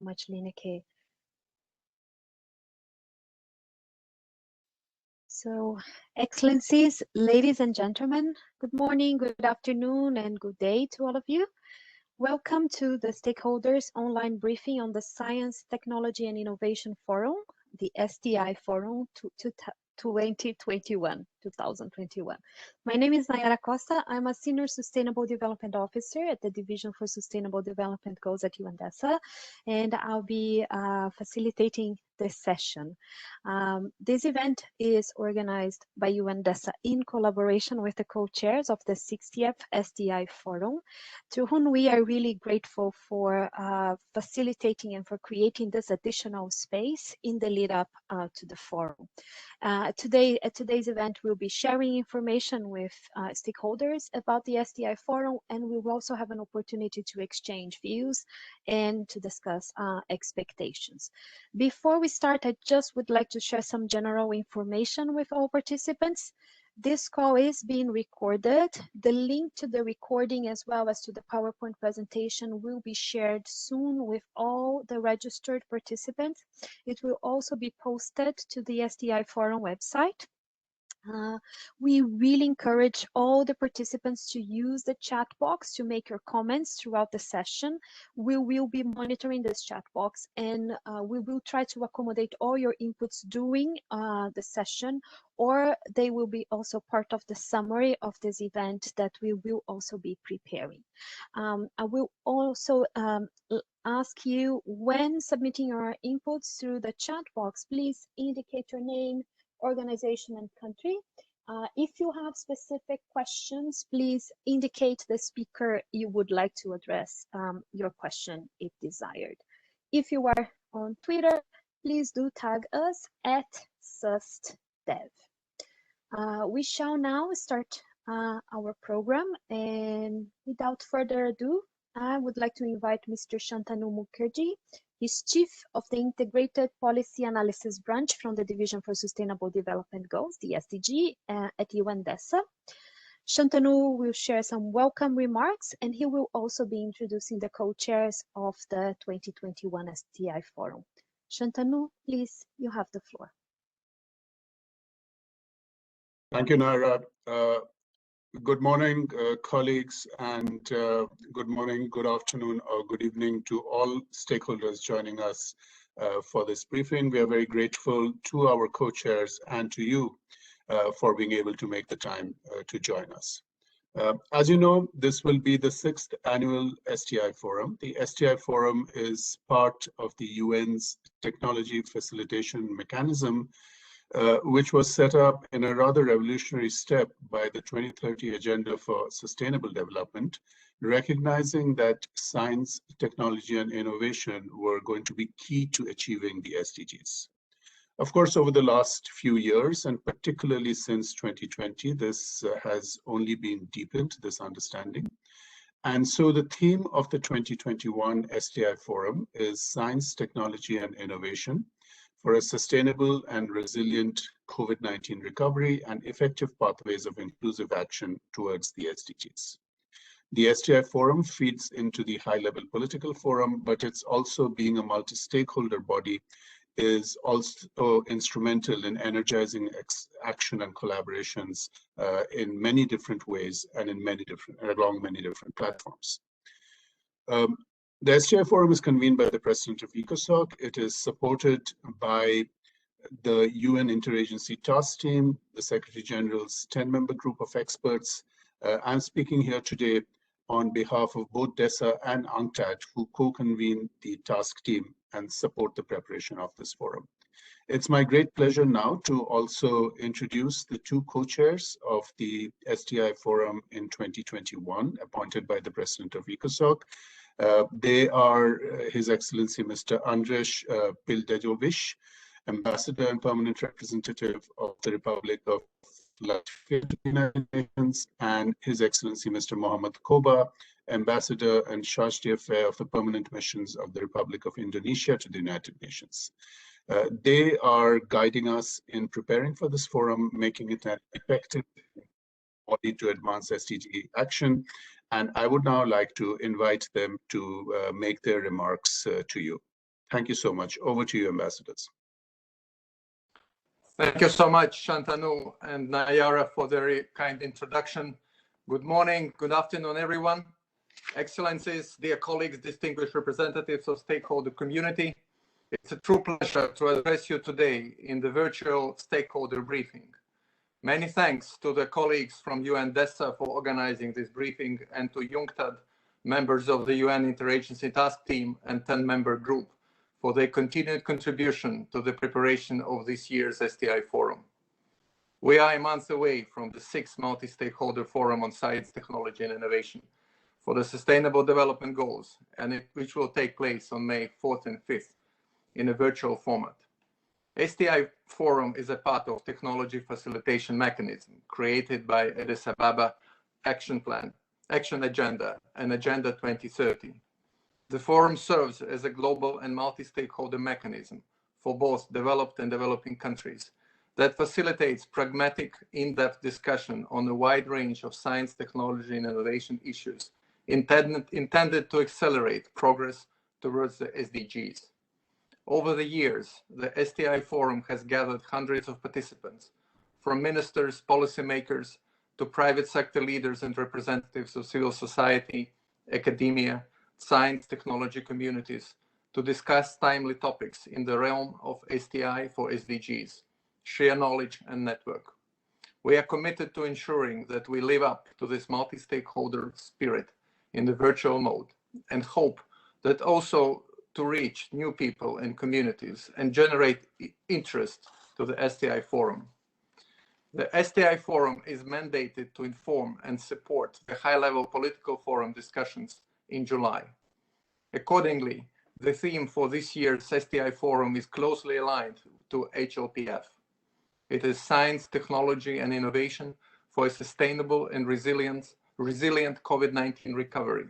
much, Lineke. So, Excellencies, ladies and gentlemen, good morning, good afternoon, and good day to all of you. Welcome to the Stakeholders Online Briefing on the Science, Technology and Innovation Forum, the STI Forum 2021. My name is Nayara Costa. I'm a Senior Sustainable Development Officer at the Division for Sustainable Development Goals at UNDESA, and I'll be facilitating this session. This event is organized by UNDESA in collaboration with the co-chairs of the 60th STI Forum, to whom we are really grateful for facilitating and for creating this additional space in the lead up to the forum. At today's event, we'll be sharing information with stakeholders about the STI Forum, and we will also have an opportunity to exchange views and to discuss expectations. Before we start, I just would like to share some general information with all participants. This call is being recorded. The link to the recording as well as to the PowerPoint presentation will be shared soon with all the registered participants. It will also be posted to the STI Forum website. We really encourage all the participants to use the chat box to make your comments throughout the session. We will be monitoring this chat box, and we will try to accommodate all your inputs during the session, or they will be also part of the summary of this event that we will also be preparing. I will also ask you, when submitting your inputs through the chat box, please indicate your name, organization and country. If you have specific questions, please indicate the speaker you would like to address your question if desired. If you are on Twitter, please do tag us at SustDev. We shall now start our program, and without further ado, I would like to invite Mr. Shantanu Mukherjee. He's Chief of the Integrated Policy Analysis Branch from the Division for Sustainable Development Goals, the SDG, at UNDESA. Shantanu will share some welcome remarks, and he will also be introducing the co-chairs of the 2021 STI Forum. Shantanu, please, you have the floor. Thank you, Naira. Good morning, colleagues, and good morning, good afternoon, or good evening to all stakeholders joining us for this briefing. We are very grateful to our co-chairs and to you for being able to make the time to join us. As you know, this will be the 6th annual STI Forum. The STI Forum is part of the UN's Technology Facilitation Mechanism, which was set up in a rather revolutionary step by the 2030 Agenda for Sustainable Development, recognizing that science, technology, and innovation were going to be key to achieving the SDGs. Of course, over the last few years, and particularly since 2020, this has only been deepened, this understanding. And so the theme of the 2021 STI Forum is Science, Technology, and Innovation for a sustainable and resilient COVID-19 recovery and effective pathways of inclusive action towards the SDGs. The STI Forum feeds into the high-level political forum, but it's also, being a multi-stakeholder body, is also instrumental in energizing action and collaborations in many different ways and along many different platforms. The STI Forum is convened by the President of ECOSOC. It is supported by the UN Interagency Task Team, the Secretary General's 10-member group of experts. I'm speaking here today on behalf of both DESA and UNCTAD, who co-convene the task team and support the preparation of this forum. It's my great pleasure now to also introduce the two co-chairs of the STI Forum in 2021, appointed by the President of ECOSOC. They are His Excellency Mr. Andrejs Pildegovičs, Ambassador and Permanent Representative of the Republic of Latvia to the United Nations, and His Excellency Mr. Mohammad Koba, Ambassador and Charge d'Affaires of the Permanent Missions of the Republic of Indonesia to the United Nations. They are guiding us in preparing for this forum, making it an effective body to advance SDG action. And I would now like to invite them to make their remarks to you. Thank you so much. Over to you, ambassadors. Thank you so much, Shantanu and Nayara, for the very kind introduction. Good morning, good afternoon, everyone. Excellencies, dear colleagues, distinguished representatives of stakeholder community, it's a true pleasure to address you today in the virtual stakeholder briefing. Many thanks to the colleagues from UNDESA for organizing this briefing, and to UNCTAD, members of the UN Interagency Task Team and 10-member group, for their continued contribution to the preparation of this year's STI Forum. We are a month away from the 6th Multi-stakeholder Forum on Science, Technology and Innovation for the Sustainable Development Goals, which will take place on May 4th and 5th in a virtual format. STI Forum is a part of Technology Facilitation Mechanism created by Addis Ababa Action Agenda and Agenda 2030. The forum serves as a global and multi-stakeholder mechanism for both developed and developing countries that facilitates pragmatic, in-depth discussion on a wide range of science, technology, and innovation issues intended to accelerate progress towards the SDGs. Over the years, the STI Forum has gathered hundreds of participants, from ministers, policymakers, to private sector leaders and representatives of civil society, academia, science, technology communities, to discuss timely topics in the realm of STI for SDGs, share knowledge and network. We are committed to ensuring that we live up to this multi-stakeholder spirit in the virtual mode, and hope that also to reach new people and communities and generate interest to the STI Forum. The STI Forum is mandated to inform and support the high-level political forum discussions in July. Accordingly, the theme for this year's STI Forum is closely aligned to HLPF. It is Science, Technology and Innovation for a Sustainable and Resilient COVID-19 Recovery,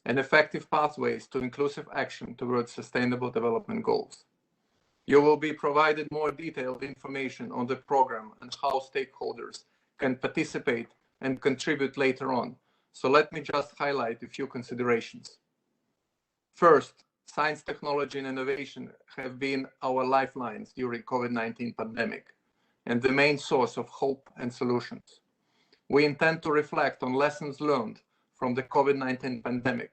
and effective pathways to inclusive action towards Sustainable Development Goals. You will be provided more detailed information on the program and how stakeholders can participate and contribute later on. So let me just highlight a few considerations. First, science, technology, and innovation have been our lifelines during COVID-19 pandemic and the main source of hope and solutions. We intend to reflect on lessons learned from the COVID-19 pandemic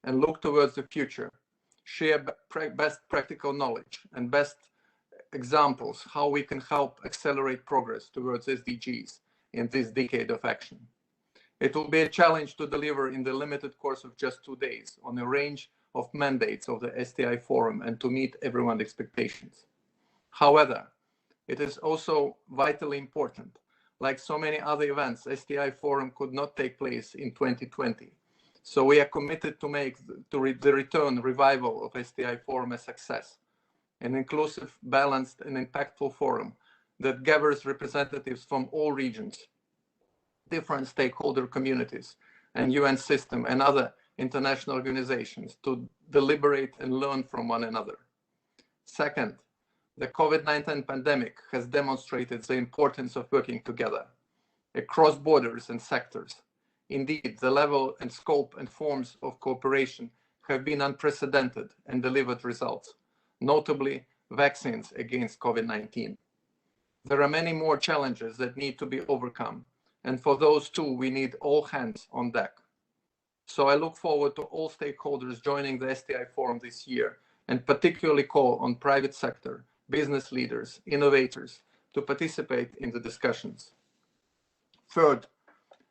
and look towards the future, share best practical knowledge and best examples how we can help accelerate progress towards SDGs in this decade of action. It will be a challenge to deliver in the limited course of just 2 days on a range of mandates of the STI Forum and to meet everyone's expectations. However, it is also vitally important. Like so many other events, STI Forum could not take place in 2020. So we are committed to make the return revival of STI Forum a success, an inclusive, balanced and impactful forum that gathers representatives from all regions, different stakeholder communities and UN system and other international organizations to deliberate and learn from one another. Second, the COVID-19 pandemic has demonstrated the importance of working together across borders and sectors. Indeed, the level and scope and forms of cooperation have been unprecedented and delivered results, notably vaccines against COVID-19. There are many more challenges that need to be overcome, and for those too, we need all hands on deck. So I look forward to all stakeholders joining the STI Forum this year, and particularly call on private sector, business leaders, innovators to participate in the discussions. Third,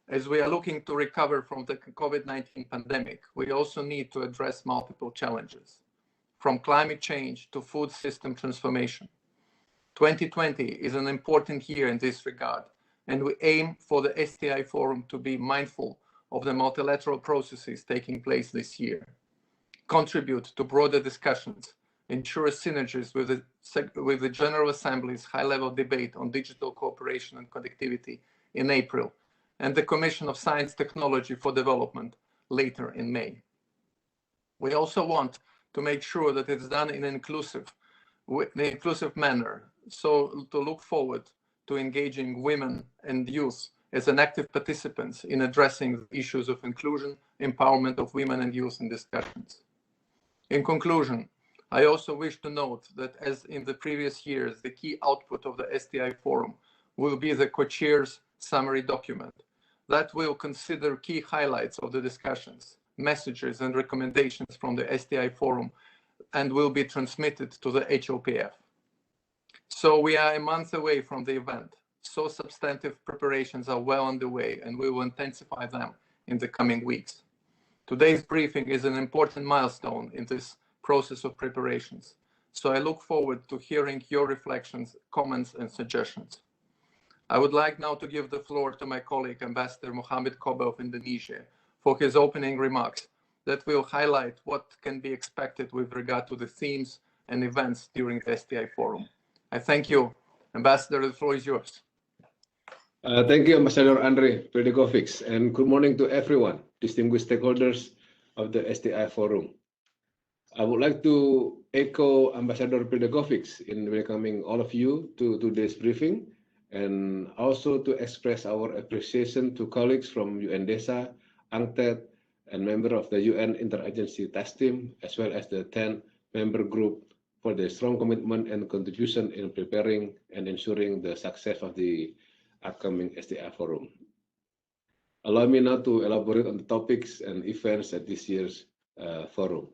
as we are looking to recover from the COVID-19 pandemic, we also need to address multiple challenges, from climate change to food system transformation. 2020 is an important year in this regard, and we aim for the STI Forum to be mindful of the multilateral processes taking place this year, contribute to broader discussions, ensure synergies with the General Assembly's high-level debate on digital cooperation and connectivity in April, and the Commission of Science Technology for Development later in May. We also want to make sure that it's done in an inclusive manner, so to look forward to engaging women and youth as an active participants in addressing issues of inclusion, empowerment of women and youth in discussions. In conclusion, I also wish to note that, as in the previous years, the key output of the STI Forum will be the co-chair's summary document that will consider key highlights of the discussions, messages and recommendations from the STI Forum, and will be transmitted to the HLPF. So we are a month away from the event, so substantive preparations are well underway, and we will intensify them in the coming weeks. Today's briefing is an important milestone in this process of preparations, so I look forward to hearing your reflections, comments, and suggestions. I would like now to give the floor to my colleague, Ambassador Mohammad Koba of Indonesia, for his opening remarks that will highlight what can be expected with regard to the themes and events during the STI Forum. I thank you. Ambassador, the floor is yours. Thank you, Ambassador Andrejs Pildegovičs, and good morning to everyone, distinguished stakeholders of the STI Forum. I would like to echo Ambassador Pildegovičs in welcoming all of you to today's briefing, and also to express our appreciation to colleagues from UNDESA, UNCTAD, and members of the UN Interagency Task Team, as well as the 10-member group for their strong commitment and contribution in preparing and ensuring the success of the upcoming STI Forum. Allow me now to elaborate on the topics and events at this year's forum.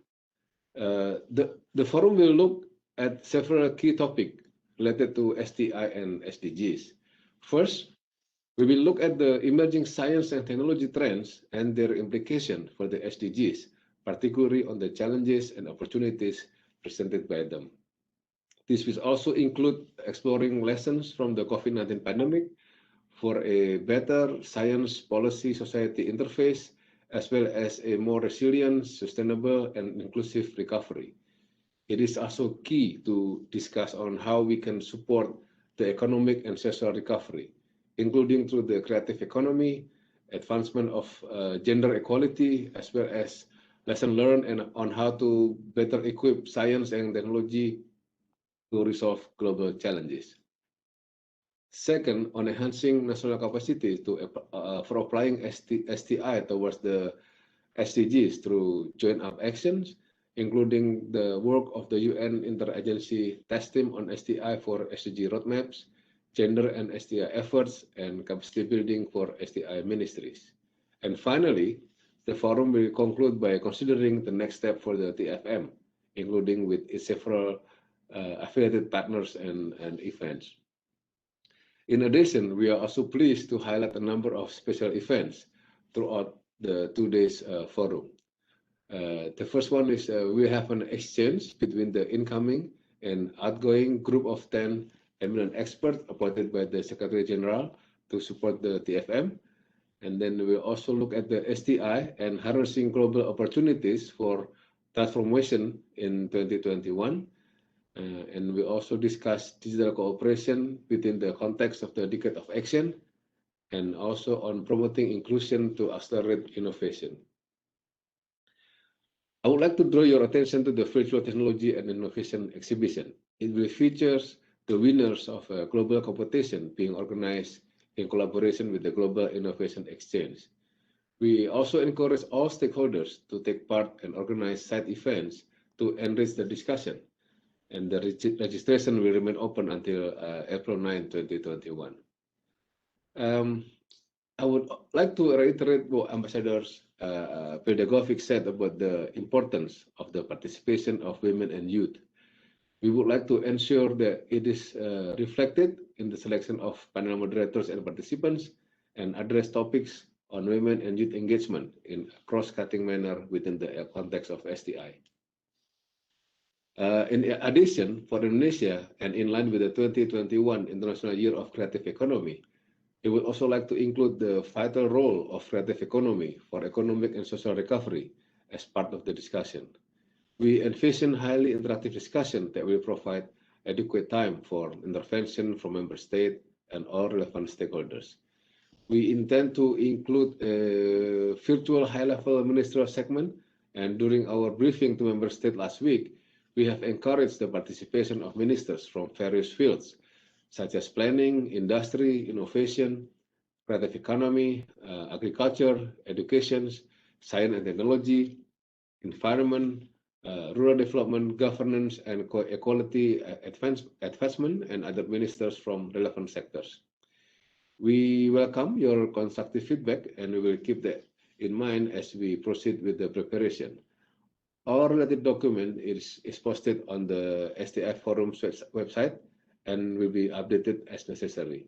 The forum will look at several key topics related to STI and SDGs. First, we will look at the emerging science and technology trends and their implication for the SDGs, particularly on the challenges and opportunities presented by them. This will also include exploring lessons from the COVID-19 pandemic for a better science policy society interface, as well as a more resilient, sustainable, and inclusive recovery. It is also key to discuss on how we can support the economic and social recovery, including through the creative economy, advancement of gender equality, as well as lesson learned and on how to better equip science and technology to resolve global challenges. Second, on enhancing national capacity for applying STI towards the SDGs through joined-up actions, including the work of the UN Interagency Task Team on STI for SDG roadmaps, gender and STI efforts, and capacity building for STI ministries. And finally, the forum will conclude by considering the next step for the TFM, including with its several affiliated partners and events. In addition, we are also pleased to highlight a number of special events throughout the 2 days forum. The first one is we have an exchange between the incoming and outgoing group of 10 eminent experts appointed by the Secretary General to support the TFM. And then we'll also look at the STI and harnessing global opportunities for transformation in 2021. And we also discuss digital cooperation within the context of the Decade of Action, and also on promoting inclusion to accelerate innovation. I would like to draw your attention to the Virtual Technology and Innovation exhibition. It will feature the winners of a global competition being organized in collaboration with the Global Innovation Exchange. We also encourage all stakeholders to take part and organize side events to enrich the discussion. And the registration will remain open until April 9, 2021. I would like to reiterate what Ambassador Pildegovičs said about the importance of the participation of women and youth. We would like to ensure that it is reflected in the selection of panel moderators and participants, and address topics on women and youth engagement in a cross-cutting manner within the context of STI. In addition, for Indonesia, and in line with the 2021 International Year of Creative Economy, we would also like to include the vital role of creative economy for economic and social recovery as part of the discussion. We envision highly interactive discussion that will provide adequate time for intervention from member states and all relevant stakeholders. We intend to include a virtual high-level ministerial segment, and during our briefing to member states last week, we have encouraged the participation of ministers from various fields, such as planning, industry, innovation, creative economy, agriculture, education, science and technology, environment, rural development, governance, and equality advancement, and other ministers from relevant sectors. We welcome your constructive feedback, and we will keep that in mind as we proceed with the preparation. Our related document is posted on the STI Forum's website and will be updated as necessary.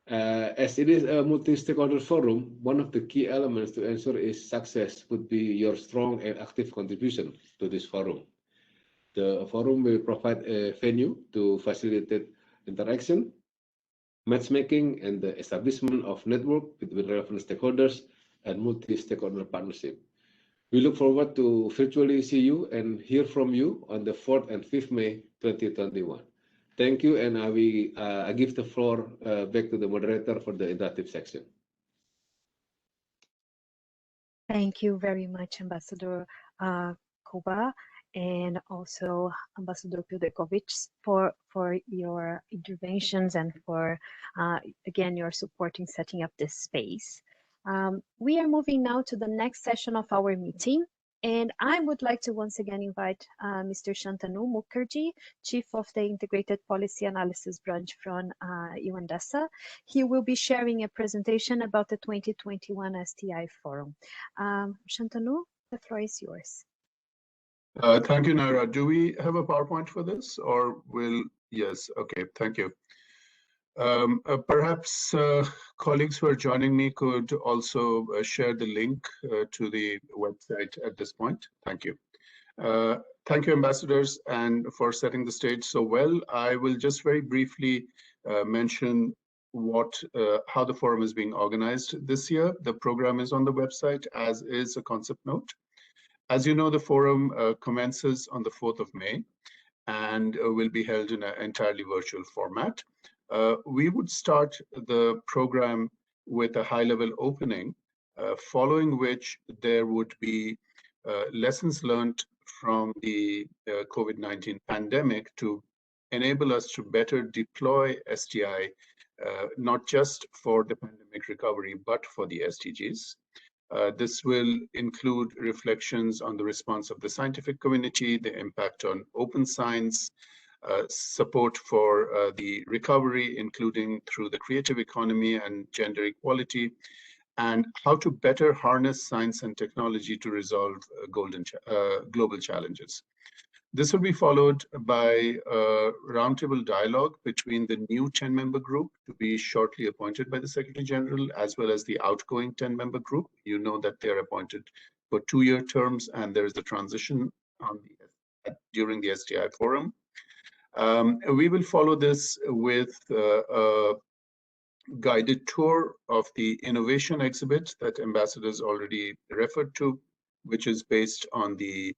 As it is a multi-stakeholder forum, one of the key elements to ensure its success would be your strong and active contribution to this forum. The forum will provide a venue to facilitate interaction, matchmaking, and the establishment of network between relevant stakeholders and multi-stakeholder partnership. We look forward to virtually see you and hear from you on the 4th and 5th May 2021. Thank you, and I give the floor back to the moderator for the interactive section. Thank you very much, Ambassador Koba, and also Ambassador Pildegovičs for your interventions and for, again, your support in setting up this space. We are moving now to the next session of our meeting, and I would like to once again invite Mr. Shantanu Mukherjee, Chief of the Integrated Policy Analysis Branch from UNDESA. He will be sharing a presentation about the 2021 STI Forum. Shantanu, the floor is yours. Thank you, Naira. Do we have a PowerPoint for this, or will? Yes, okay, thank you. Perhaps colleagues who are joining me could also share the link to the website at this point. Thank you. Thank you, ambassadors, and for setting the stage so well. I will just very briefly mention how the forum is being organized this year. The program is on the website, as is a concept note. As you know, the forum commences on the 4th of May and will be held in an entirely virtual format. We would start the program with a high-level opening, following which there would be lessons learned from the COVID-19 pandemic to enable us to better deploy STI, not just for the pandemic recovery, but for the SDGs. This will include reflections on the response of the scientific community, the impact on open science, support for the recovery, including through the creative economy and gender equality, and how to better harness science and technology to resolve global challenges. This will be followed by a roundtable dialogue between the new 10-member group to be shortly appointed by the Secretary General, as well as the outgoing 10-member group. You know that they're appointed for 2-year terms, and there's the transition during the STI Forum. We will follow this with a guided tour of the innovation exhibit that ambassadors already referred to, which is based on the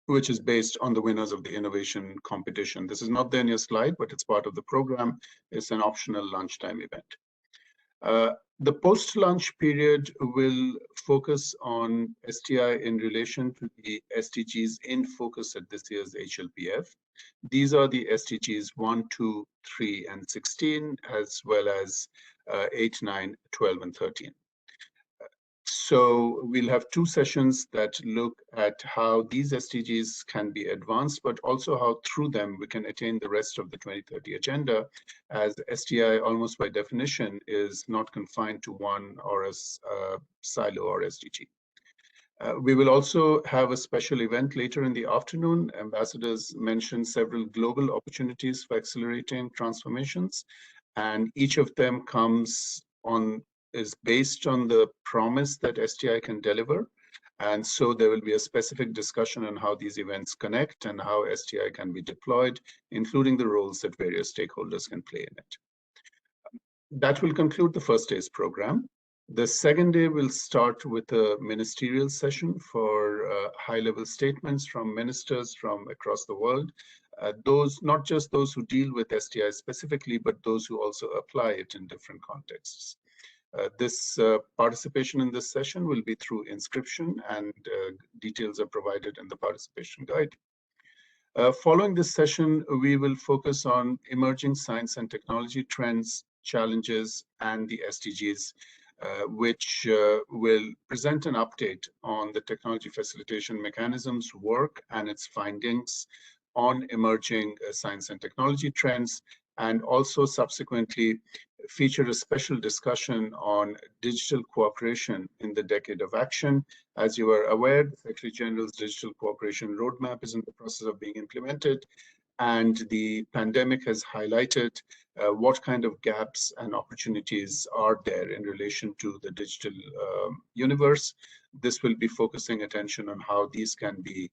winners of the innovation competition. This is not there in your slide, but it's part of the program. It's an optional lunchtime event. The post-lunch period will focus on STI in relation to the SDGs in focus at this year's HLPF. These are the SDGs 1, 2, 3, and 16, as well as 8, 9, 12, and 13. So we'll have 2 sessions that look at how these SDGs can be advanced, but also how through them we can attain the rest of the 2030 agenda, as STI almost by definition is not confined to one or a silo or SDG. We will also have a special event later in the afternoon. Ambassadors mentioned several global opportunities for accelerating transformations, and each of them is based on the promise that STI can deliver. And so there will be a specific discussion on how these events connect and how STI can be deployed, including the roles that various stakeholders can play in it. That will conclude the first day's program. The second day will start with a ministerial session for high-level statements from ministers from across the world. Not just those who deal with STI specifically, but those who also apply it in different contexts. This participation in this session will be through inscription, and details are provided in the participation guide. Following this session, we will focus on emerging science and technology trends, challenges, and the SDGs. which will present an update on the technology facilitation mechanisms work and its findings on emerging science and technology trends, and also subsequently feature a special discussion on digital cooperation in the decade of action. As you are aware, the Secretary General's Digital Cooperation Roadmap is in the process of being implemented, and the pandemic has highlighted what kind of gaps and opportunities are there in relation to the digital universe. This will be focusing attention on how these can be,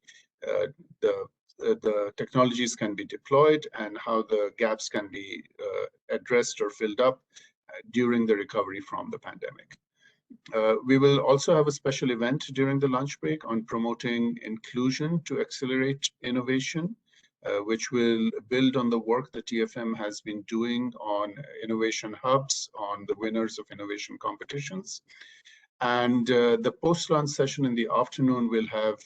the technologies can be deployed and how the gaps can be addressed or filled up during the recovery from the pandemic. We will also have a special event during the lunch break on promoting inclusion to accelerate innovation, which will build on the work that TFM has been doing on innovation hubs, on the winners of innovation competitions. And the post-lunch session in the afternoon will have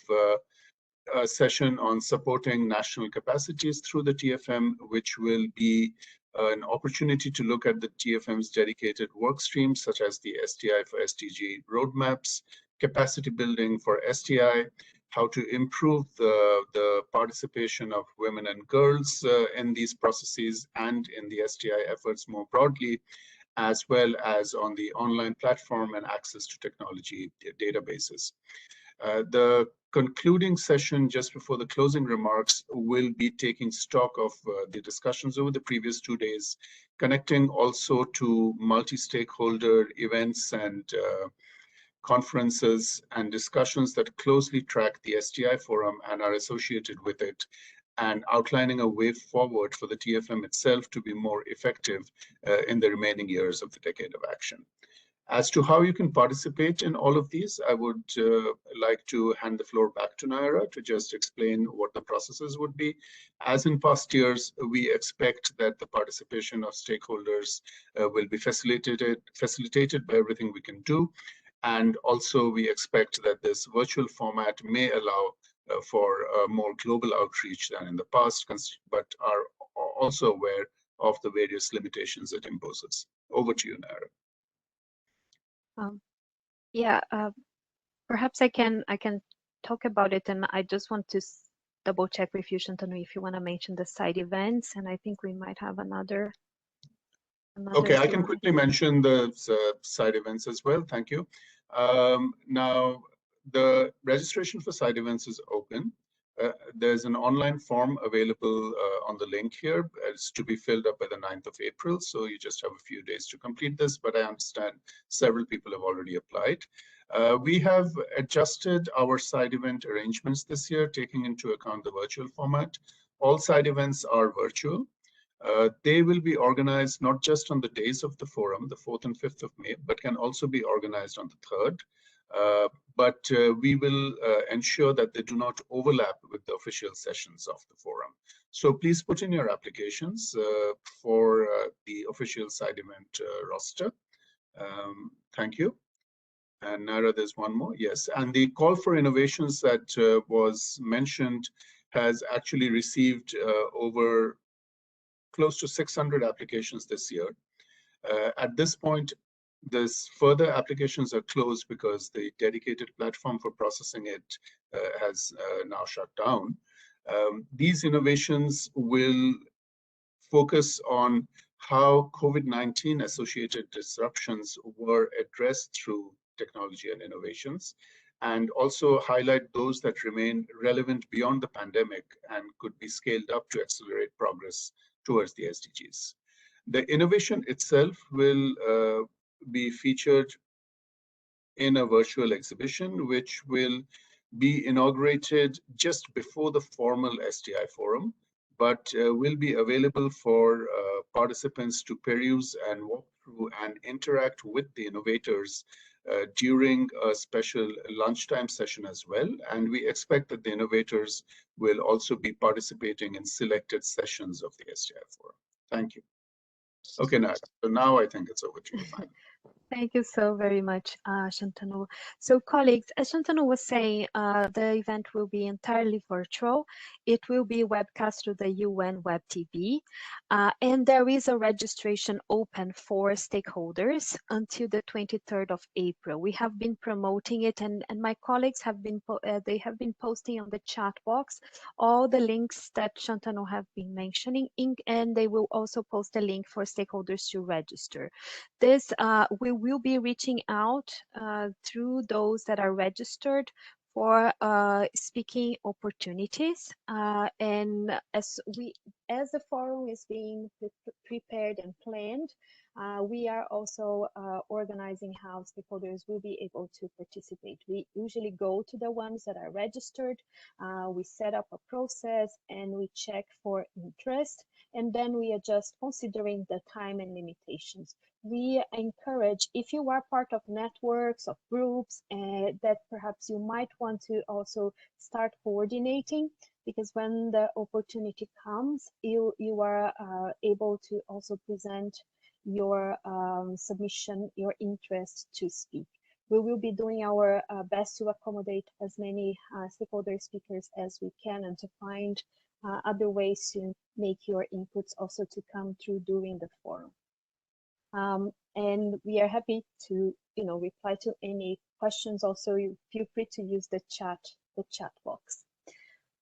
a session on supporting national capacities through the TFM, which will be an opportunity to look at the TFM's dedicated work streams, such as the STI for SDG roadmaps, capacity building for STI, how to improve the participation of women and girls in these processes and in the STI efforts more broadly, as well as on the online platform and access to technology databases. The concluding session just before the closing remarks will be taking stock of the discussions over the previous 2 days, connecting also to multi-stakeholder events and conferences and discussions that closely track the STI Forum and are associated with it, and outlining a way forward for the TFM itself to be more effective in the remaining years of the decade of action. As to how you can participate in all of these, I would like to hand the floor back to Naira to just explain what the processes would be. As in past years, we expect that the participation of stakeholders will be facilitated by everything we can do. And also we expect that this virtual format may allow for a more global outreach than in the past, but are also aware of the various limitations it imposes. Over to you, Naira. Perhaps I can talk about it, and I just want to double check with you, Shantanu, if you want to mention the side events, and I think we might have another okay, slide. I can quickly mention the side events as well. Thank you. Now, the registration for side events is open. There's an online form available on the link here. It's to be filled up by the 9th of April, so you just have a few days to complete this, but I understand several people have already applied. We have adjusted our side event arrangements this year, taking into account the virtual format. All side events are virtual. They will be organized not just on the days of the forum, the 4th and 5th of May, but can also be organized on the 3rd. But we will ensure that they do not overlap with the official sessions of the forum. So please put in your applications for the official side event roster. Thank you. And Naira, there's one more. Yes, and the call for innovations that was mentioned has actually received over close to 600 applications this year. At this point, this further applications are closed because the dedicated platform for processing it has now shut down. These innovations will focus on how COVID-19 associated disruptions were addressed through technology and innovations, and also highlight those that remain relevant beyond the pandemic and could be scaled up to accelerate progress towards the SDGs. The innovation itself will be featured in a virtual exhibition, which will be inaugurated just before the formal STI Forum, but will be available for participants to peruse and walk through and interact with the innovators during a special lunchtime session as well. And we expect that the innovators will also be participating in selected sessions of the STI Forum. Thank you. Okay, Naira. So now I think it's over to you. Thank you so very much, Shantanu. So colleagues, as Shantanu was saying, the event will be entirely virtual. It will be webcast through the UN Web TV, and there is a registration open for stakeholders until the 23rd of April. We have been promoting it, and my colleagues have been they have been posting on the chat box all the links that Shantanu have been mentioning, and they will also post a link for stakeholders to register. This we will be reaching out through those that are registered for speaking opportunities, and as the forum is being prepared and planned, we are also organizing how stakeholders will be able to participate. We usually go to the ones that are registered, we set up a process and we check for interest, and then we adjust considering the time and limitations. We encourage, if you are part of networks, of groups, that perhaps you might want to also start coordinating, because when the opportunity comes, you are able to also present your submission, your interest to speak. We will be doing our best to accommodate as many stakeholder speakers as we can, and to find other ways to make your inputs also to come through during the forum. And we are happy to, reply to any questions. Also, you feel free to use the chat box.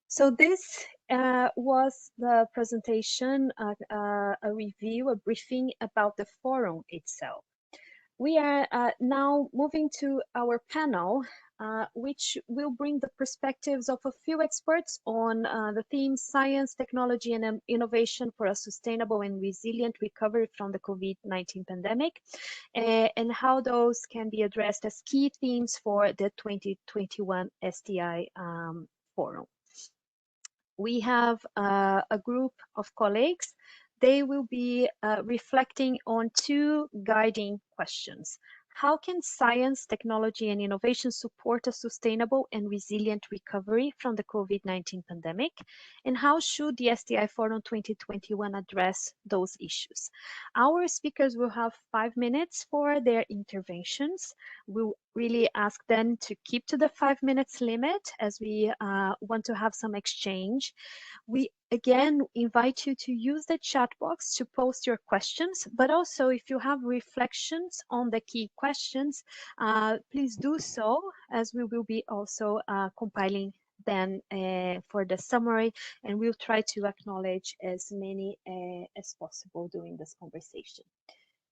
So this was the presentation, a review, a briefing about the forum itself. We are now moving to our panel, which will bring the perspectives of a few experts on the theme Science, Technology and Innovation for a Sustainable and Resilient Recovery from the COVID-19 pandemic, and how those can be addressed as key themes for the 2021 STI Forum. We have a group of colleagues. They will be reflecting on two guiding questions. How can science, technology, and innovation support a sustainable and resilient recovery from the COVID-19 pandemic? And how should the STI Forum 2021 address those issues? Our speakers will have 5 minutes for their interventions. We'll really ask them to keep to the 5 minutes limit, as we want to have some exchange. We again invite you to use the chat box to post your questions, but also if you have reflections on the key questions, please do so, as we will be also compiling them for the summary, and we'll try to acknowledge as many as possible during this conversation.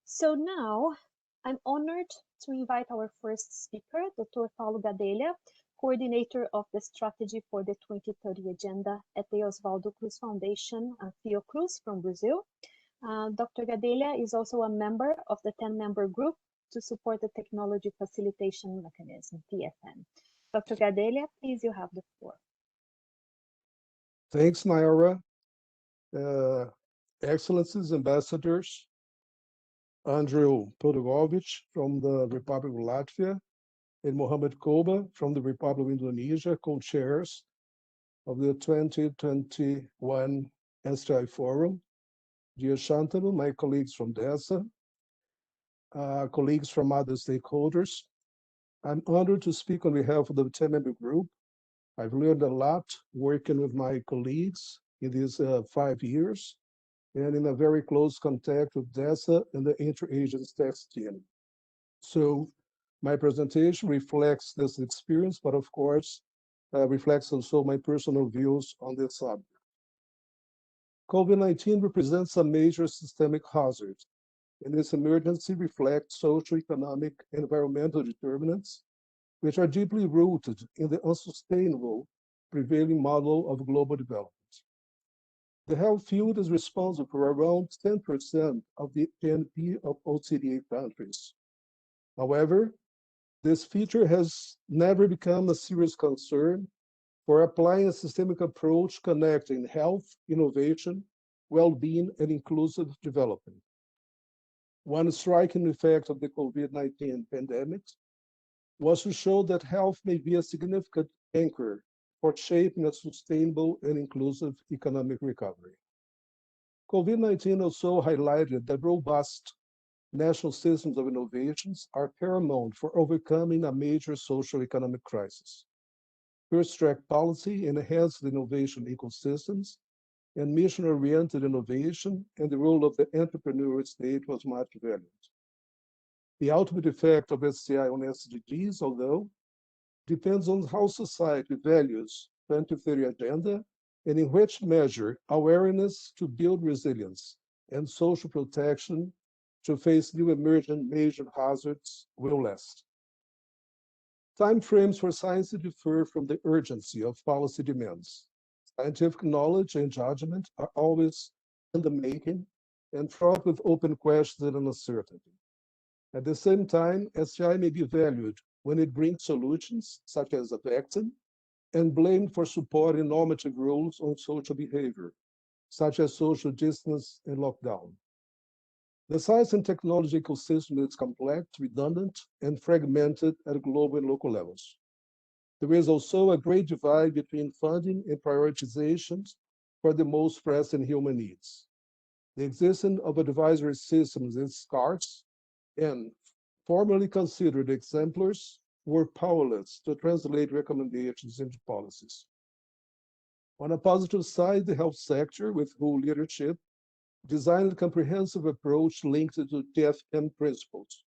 So now I'm honored to invite our first speaker, Dr. Paulo Gadelha, coordinator of the strategy for the 2030 agenda at the Oswaldo Cruz Foundation, Fiocruz from Brazil. Dr. Gadelha is also a member of the 10-member group to support the Technology Facilitation Mechanism, TFM. Dr. Gadelha, please, you have the floor. Thanks, Nayara. Excellencies, ambassadors, Andrejs Pildegovičs from the Republic of Latvia, and Mohammad Koba from the Republic of Indonesia, co-chairs of the 2021 STI Forum. Dear Shantanu, my colleagues from DESA, colleagues from other stakeholders, I'm honored to speak on behalf of the 10-member group. I've learned a lot working with my colleagues in these 5 years, and in a very close contact with DESA and the Interagency Task Team. So my presentation reflects this experience, but of course, reflects also my personal views on this subject. COVID-19 represents a major systemic hazard, and this emergency reflects social, economic, and environmental determinants, which are deeply rooted in the unsustainable prevailing model of global development. The health field is responsible for around 10% of the GNP of OECD countries. However, this feature has never become a serious concern for applying a systemic approach connecting health, innovation, well-being, and inclusive development. One striking effect of the COVID-19 pandemic was to show that health may be a significant anchor for shaping a sustainable and inclusive economic recovery. COVID-19 also highlighted the robust national systems of innovations are paramount for overcoming a major social economic crisis. First-track policy enhances the innovation ecosystems, and mission-oriented innovation and the role of the entrepreneurial state was much valued. The ultimate effect of STI on SDGs, although, depends on how society values 2030 agenda and in which measure awareness to build resilience and social protection to face new emergent major hazards will last. Time frames for science differ from the urgency of policy demands. Scientific knowledge and judgment are always in the making and fraught with open questions and uncertainty. At the same time, STI may be valued when it brings solutions, such as a vaccine, and blamed for supporting normative rules on social behavior, such as social distance and lockdown. The science and technology ecosystem is complex, redundant, and fragmented at global and local levels. There is also a great divide between funding and prioritizations for the most pressing human needs. The existence of advisory systems is scarce, and formerly considered exemplars were powerless to translate recommendations into policies. On a positive side, the health sector, with WHO leadership, designed a comprehensive approach linked to TFM principles: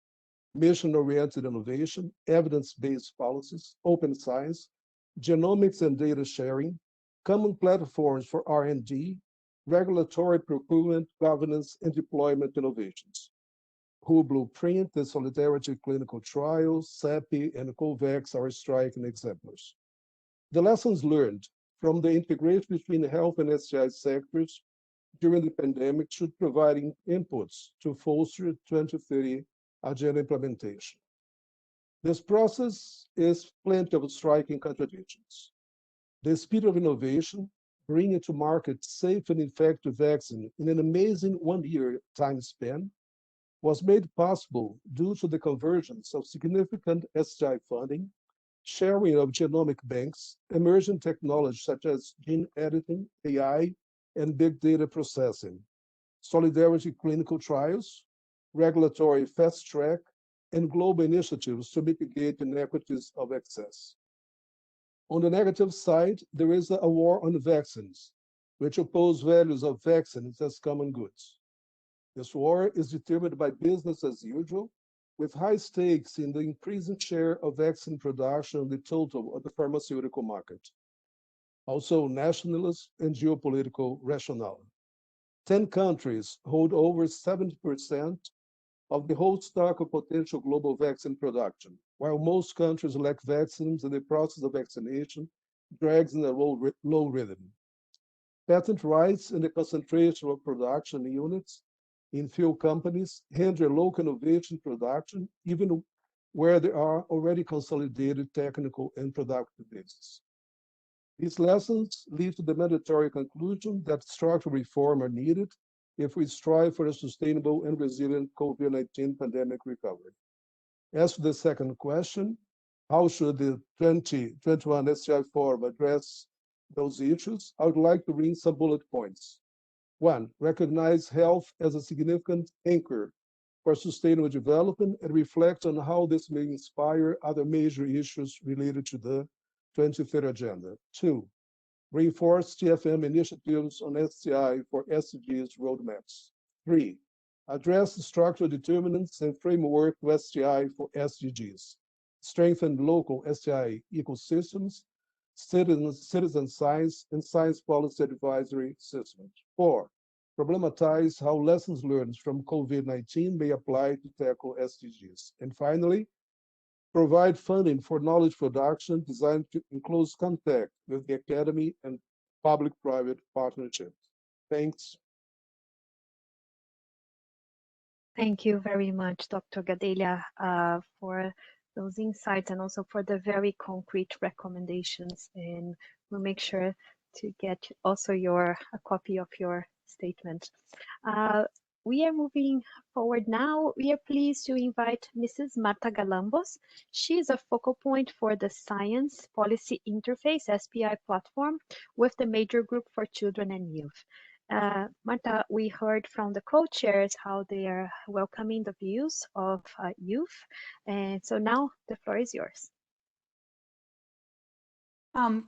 mission-oriented innovation, evidence-based policies, open science, genomics and data sharing, common platforms for R&D, regulatory procurement, governance, and deployment innovations. WHO Blueprint, the Solidarity Clinical Trials, CEPI, and COVAX are striking examples. The lessons learned from the integration between health and STI sectors during the pandemic should provide inputs to foster 2030 agenda implementation. This process is plenty of striking contradictions. The speed of innovation, bringing to market safe and effective vaccine in an amazing 1-year time span, was made possible due to the convergence of significant STI funding, sharing of genomic banks, emerging technologies such as gene editing, AI, and big data processing, solidarity clinical trials, regulatory fast track, and global initiatives to mitigate inequities of access. On the negative side, there is a war on vaccines, which oppose values of vaccines as common goods. This war is determined by business as usual, with high stakes in the increasing share of vaccine production in the total of the pharmaceutical market. Also, nationalist and geopolitical rationale. 10 countries hold over 70% of the whole stock of potential global vaccine production, while most countries lack vaccines and the process of vaccination drags in a low rhythm. Patent rights and the concentration of production units in few companies hinder local innovation production, even where there are already consolidated technical and productive bases. These lessons lead to the mandatory conclusion that structural reform are needed if we strive for a sustainable and resilient COVID-19 pandemic recovery. As to the second question, how should the 2021 STI Forum address those issues? I would like to read some bullet points. 1, recognize health as a significant anchor for sustainable development and reflect on how this may inspire other major issues related to the 2030 agenda. 2, reinforce TFM initiatives on STI for SDGs roadmaps. 3, address the structural determinants and framework of STI for SDGs. Strengthen local STI ecosystems, citizen science, and science policy advisory systems. 4, problematize how lessons learned from COVID-19 may apply to tackle SDGs. And finally, provide funding for knowledge production designed to in close contact with the academy and public-private partnerships. Thanks. Thank you very much, Dr. Gadelha, for those insights and also for the very concrete recommendations. And we'll make sure to get also a copy of your statement. We are moving forward now. We are pleased to invite Mrs. Marta Galambos. She is a focal point for the Science Policy Interface SPI platform with the Major Group for Children and Youth. Marta, we heard from the co-chairs how they are welcoming the views of youth. And so now the floor is yours.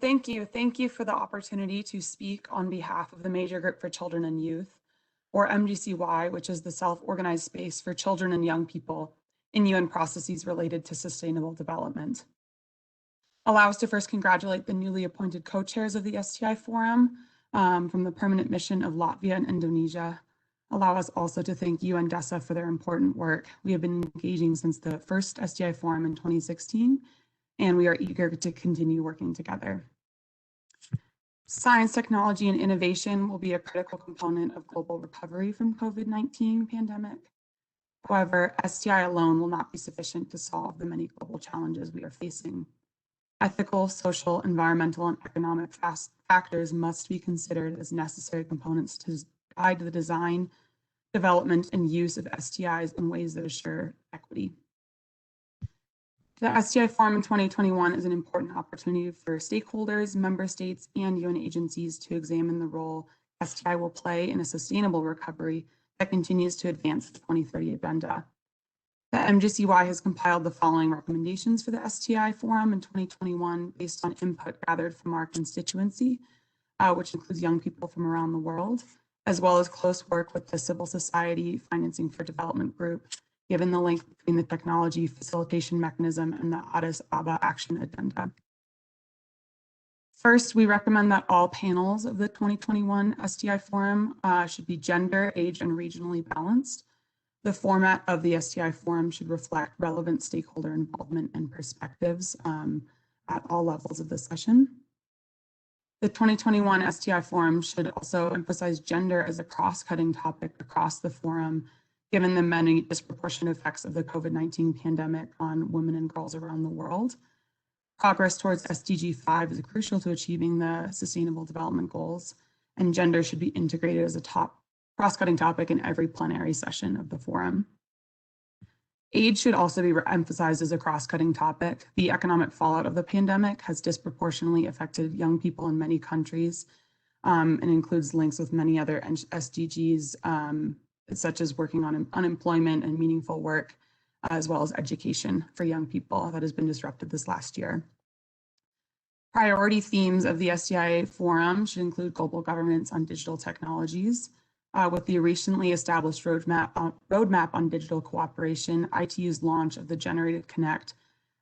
Thank you. Thank you for the opportunity to speak on behalf of the Major Group for Children and Youth, or MGCY, which is the self-organized space for children and young people in UN processes related to sustainable development. Allow us to first congratulate the newly appointed co-chairs of the STI Forum from the permanent mission of Latvia and Indonesia. Allow us also to thank UNDESA for their important work. We have been engaging since the first STI Forum in 2016, and we are eager to continue working together. Science, technology, and innovation will be a critical component of global recovery from COVID-19 pandemic. However, STI alone will not be sufficient to solve the many global challenges we are facing. Ethical, social, environmental, and economic factors must be considered as necessary components to guide the design, development, and use of STIs in ways that assure equity. The STI Forum in 2021 is an important opportunity for stakeholders, member states, and UN agencies to examine the role STI will play in a sustainable recovery that continues to advance the 2030 agenda. The MGCY has compiled the following recommendations for the STI Forum in 2021 based on input gathered from our constituency, which includes young people from around the world, as well as close work with the Civil Society Financing for Development Group, given the link between the technology facilitation mechanism and the Addis Ababa Action Agenda. First, we recommend that all panels of the 2021 STI Forum should be gender, age, and regionally balanced. The format of the STI Forum should reflect relevant stakeholder involvement and perspectives at all levels of the session. The 2021 STI Forum should also emphasize gender as a cross-cutting topic across the forum, given the many disproportionate effects of the COVID-19 pandemic on women and girls around the world. Progress towards SDG 5 is crucial to achieving the Sustainable Development Goals, and gender should be integrated as a top cross-cutting topic in every plenary session of the forum. Age should also be emphasized as a cross-cutting topic. The economic fallout of the pandemic has disproportionately affected young people in many countries and includes links with many other SDGs, such as working on unemployment and meaningful work, as well as education for young people that has been disrupted this last year. Priority themes of the STI Forum should include global governance on digital technologies. With the recently established roadmap on digital cooperation, ITU's launch of the Generated Connect,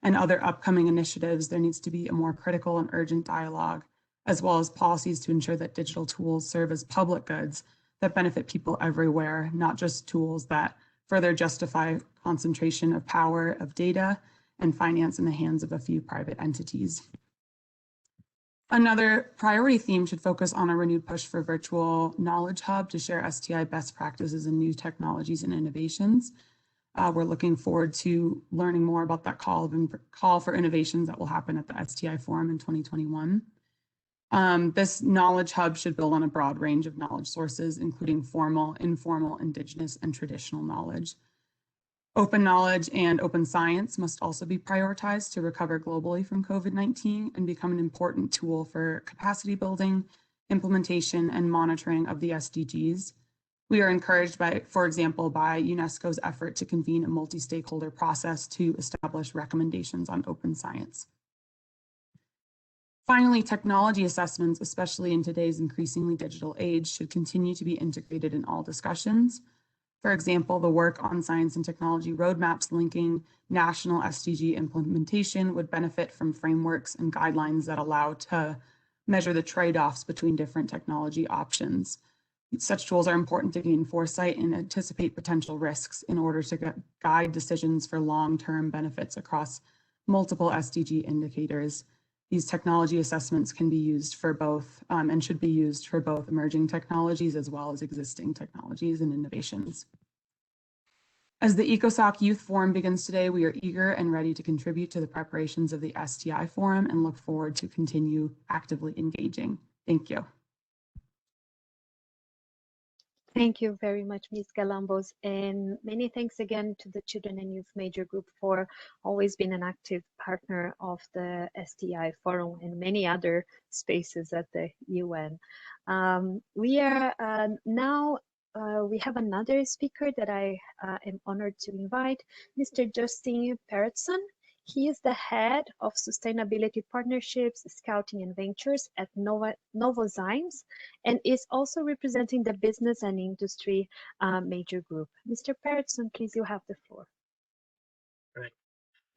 and other upcoming initiatives, there needs to be a more critical and urgent dialogue, as well as policies to ensure that digital tools serve as public goods that benefit people everywhere, not just tools that further justify concentration of power, of data, and finance in the hands of a few private entities. Another priority theme should focus on a renewed push for virtual knowledge hub to share STI best practices and new technologies and innovations. We're looking forward to learning more about that call for innovations that will happen at the STI Forum in 2021. This knowledge hub should build on a broad range of knowledge sources, including formal, informal, indigenous, and traditional knowledge. Open knowledge and open science must also be prioritized to recover globally from COVID-19 and become an important tool for capacity building, implementation, and monitoring of the SDGs. We are encouraged by, for example, by UNESCO's effort to convene a multi-stakeholder process to establish recommendations on open science. Finally, technology assessments, especially in today's increasingly digital age, should continue to be integrated in all discussions. For example, the work on science and technology roadmaps linking national SDG implementation would benefit from frameworks and guidelines that allow to measure the trade-offs between different technology options. Such tools are important to gain foresight and anticipate potential risks in order to guide decisions for long-term benefits across multiple SDG indicators. These technology assessments can be used for both and should be used for both emerging technologies as well as existing technologies and innovations. As the ECOSOC Youth Forum begins today, we are eager and ready to contribute to the preparations of the STI Forum and look forward to continue actively engaging. Thank you. Thank you very much, Ms. Galambos, and many thanks again to the Children and Youth Major Group for always being an active partner of the STI Forum and many other spaces at the UN. We are now, we have another speaker that I am honored to invite, Mr. Justin Perezon. He is the head of Sustainability Partnerships, Scouting and Ventures at Novozymes, and is also representing the Business and Industry Major Group. Mr. Perezon, please, you have the floor. Right.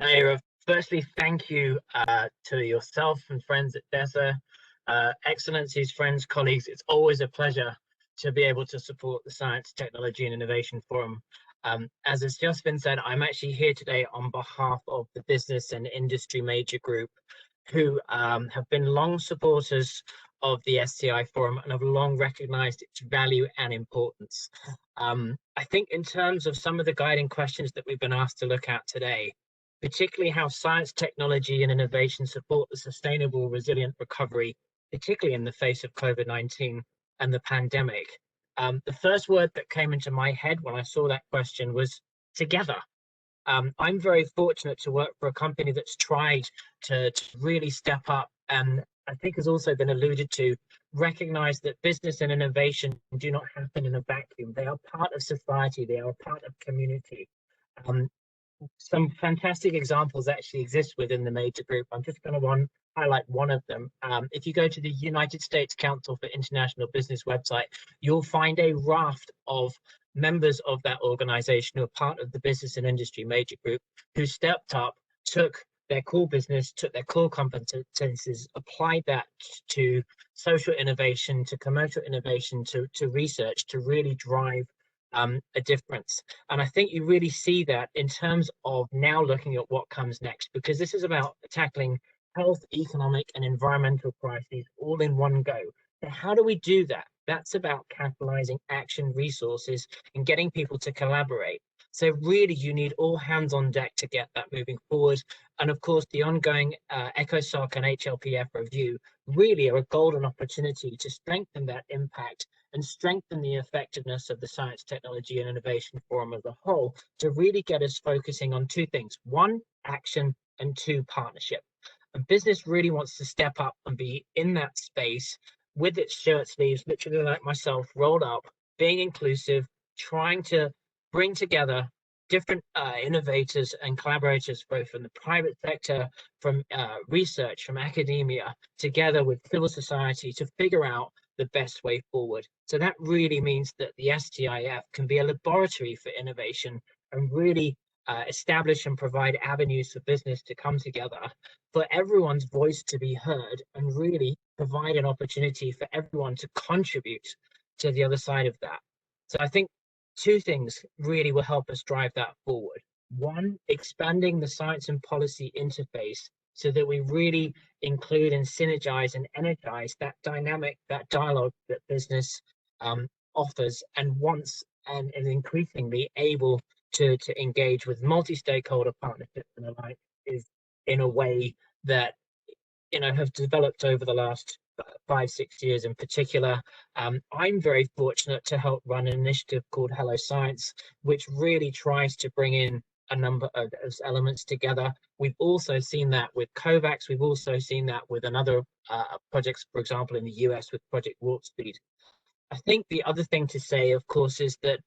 Naira, firstly, thank you to yourself and friends at DESA, Excellencies, friends, colleagues. It's always a pleasure to be able to support the Science, Technology and Innovation Forum. As has just been said, I'm actually here today on behalf of the Business and Industry Major Group, who have been long supporters of the STI Forum and have long recognized its value and importance. I think in terms of some of the guiding questions that we've been asked to look at today, particularly how science, technology and innovation support the sustainable, resilient recovery, particularly in the face of COVID-19 and the pandemic. The first word that came into my head when I saw that question was together. I'm very fortunate to work for a company that's tried to really step up, and I think has also been alluded to, recognize that business and innovation do not happen in a vacuum. They are part of society, they are part of community. Some fantastic examples actually exist within the major group. I'm just going to highlight one of them. If you go to the United States Council for International Business website, you'll find a raft of members of that organization who are part of the Business and Industry Major Group who stepped up, took their core business, took their core competencies, applied that to social innovation, to commercial innovation, to research, to really drive a difference. And I think you really see that in terms of now looking at what comes next, because this is about tackling health, economic and environmental crises all in one go. So how do we do that? That's about capitalizing action resources and getting people to collaborate. So really you need all hands on deck to get that moving forward. And of course, the ongoing ECOSOC and HLPF review really are a golden opportunity to strengthen that impact and strengthen the effectiveness of the Science, Technology and Innovation Forum as a whole to really get us focusing on two things: one, action, and two, partnership. And business really wants to step up and be in that space with its shirt sleeves, literally like myself, rolled up, being inclusive, trying to bring together different innovators and collaborators, both from the private sector, from research, from academia, together with civil society to figure out the best way forward. So that really means that the STIF can be a laboratory for innovation and really establish and provide avenues for business to come together, for everyone's voice to be heard, and really provide an opportunity for everyone to contribute to the other side of that. So I think two things really will help us drive that forward. One, expanding the science and policy interface so that we really include and synergize and energize that dynamic, that dialogue that business offers and wants, and is increasingly able to engage with multi-stakeholder partnerships and the like, is in a way that, you know, have developed over the last 5-6 years in particular. I'm very fortunate to help run an initiative called Hello Science, which really tries to bring in a number of those elements together. We've also seen that with COVAX. We've also seen that with another projects, for example, in the US with Project Warp Speed. I think the other thing to say, of course, is that,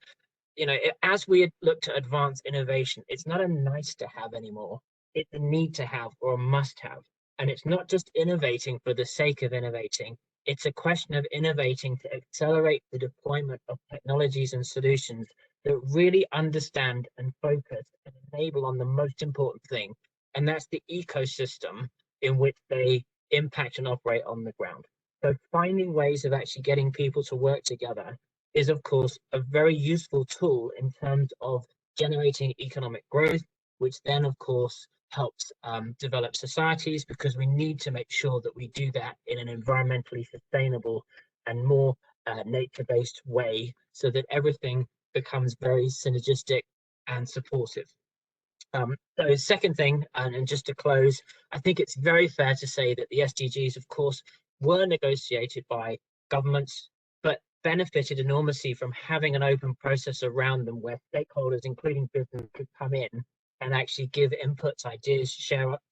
you know, as we look to advance innovation, it's not a nice to have anymore. It's a need to have or a must have. And it's not just innovating for the sake of innovating. It's a question of innovating to accelerate the deployment of technologies and solutions that really understand and focus and enable on the most important thing. And that's the ecosystem in which they impact and operate on the ground. So finding ways of actually getting people to work together is, of course, a very useful tool in terms of generating economic growth, which then, of course, helps develop societies, because we need to make sure that we do that in an environmentally sustainable and more nature-based way, so that everything becomes very synergistic and supportive. So second thing, and just to close, I think it's very fair to say that the SDGs, of course, were negotiated by governments, but benefited enormously from having an open process around them where stakeholders, including business, could come in and actually give inputs, ideas,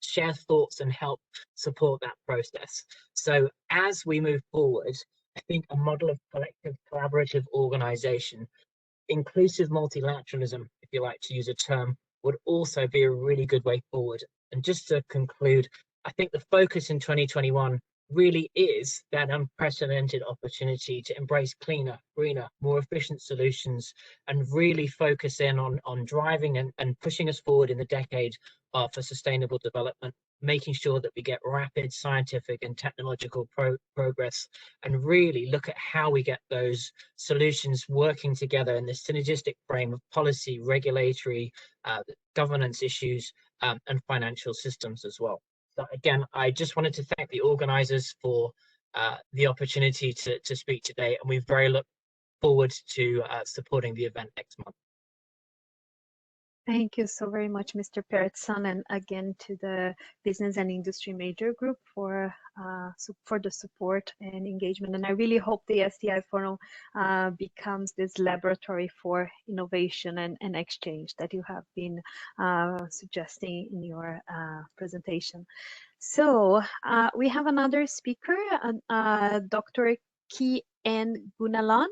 share thoughts, and help support that process. So as we move forward, I think a model of collective collaborative organization, inclusive multilateralism, if you like to use a term, would also be a really good way forward. And just to conclude, I think the focus in 2021 really is that unprecedented opportunity to embrace cleaner, greener, more efficient solutions and really focus in on driving and pushing us forward in the decade for sustainable development, making sure that we get rapid scientific and technological progress and really look at how we get those solutions working together in this synergistic frame of policy, regulatory, governance issues, and financial systems as well. So again, I just wanted to thank the organizers for the opportunity to speak today, and we very look forward to supporting the event next month. Thank you so very much, Mr. Perezon, and again to the Business and Industry Major Group for the support and engagement. And I really hope the STI Forum becomes this laboratory for innovation and exchange that you have been suggesting in your presentation. So we have another speaker, Dr. N. Gunalan,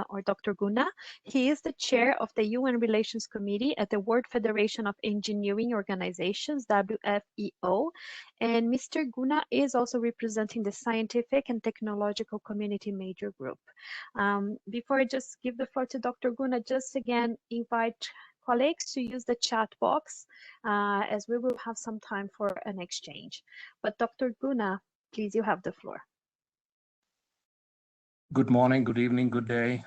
or Dr. Guna. He is the chair of the UN Relations Committee at the World Federation of Engineering Organizations, WFEO. And Mr. Guna is also representing the Scientific and Technological Community Major Group. Before I just give the floor to Dr. Guna, just again invite colleagues to use the chat box as we will have some time for an exchange. But Dr. Guna, please, you have the floor. Good morning, good evening, good day,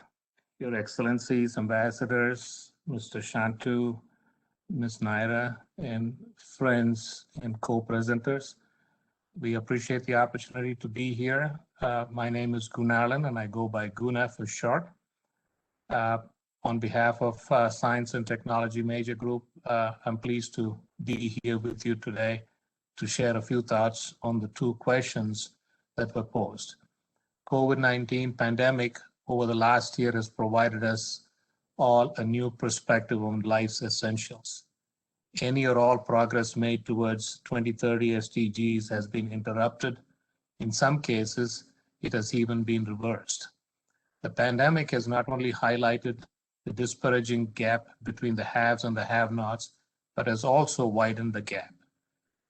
Your Excellencies, Ambassadors, Mr. Shantanu, Ms. Naira, and friends and co-presenters. We appreciate the opportunity to be here. My name is Gunalan, and I go by Guna for short. On behalf of Science and Technology Major Group, I'm pleased to be here with you today to share a few thoughts on the two questions that were posed. COVID-19 pandemic over the last year has provided us all a new perspective on life's essentials. Any or all progress made towards 2030 SDGs has been interrupted. In some cases, it has even been reversed. The pandemic has not only highlighted the disparaging gap between the haves and the have-nots, but has also widened the gap.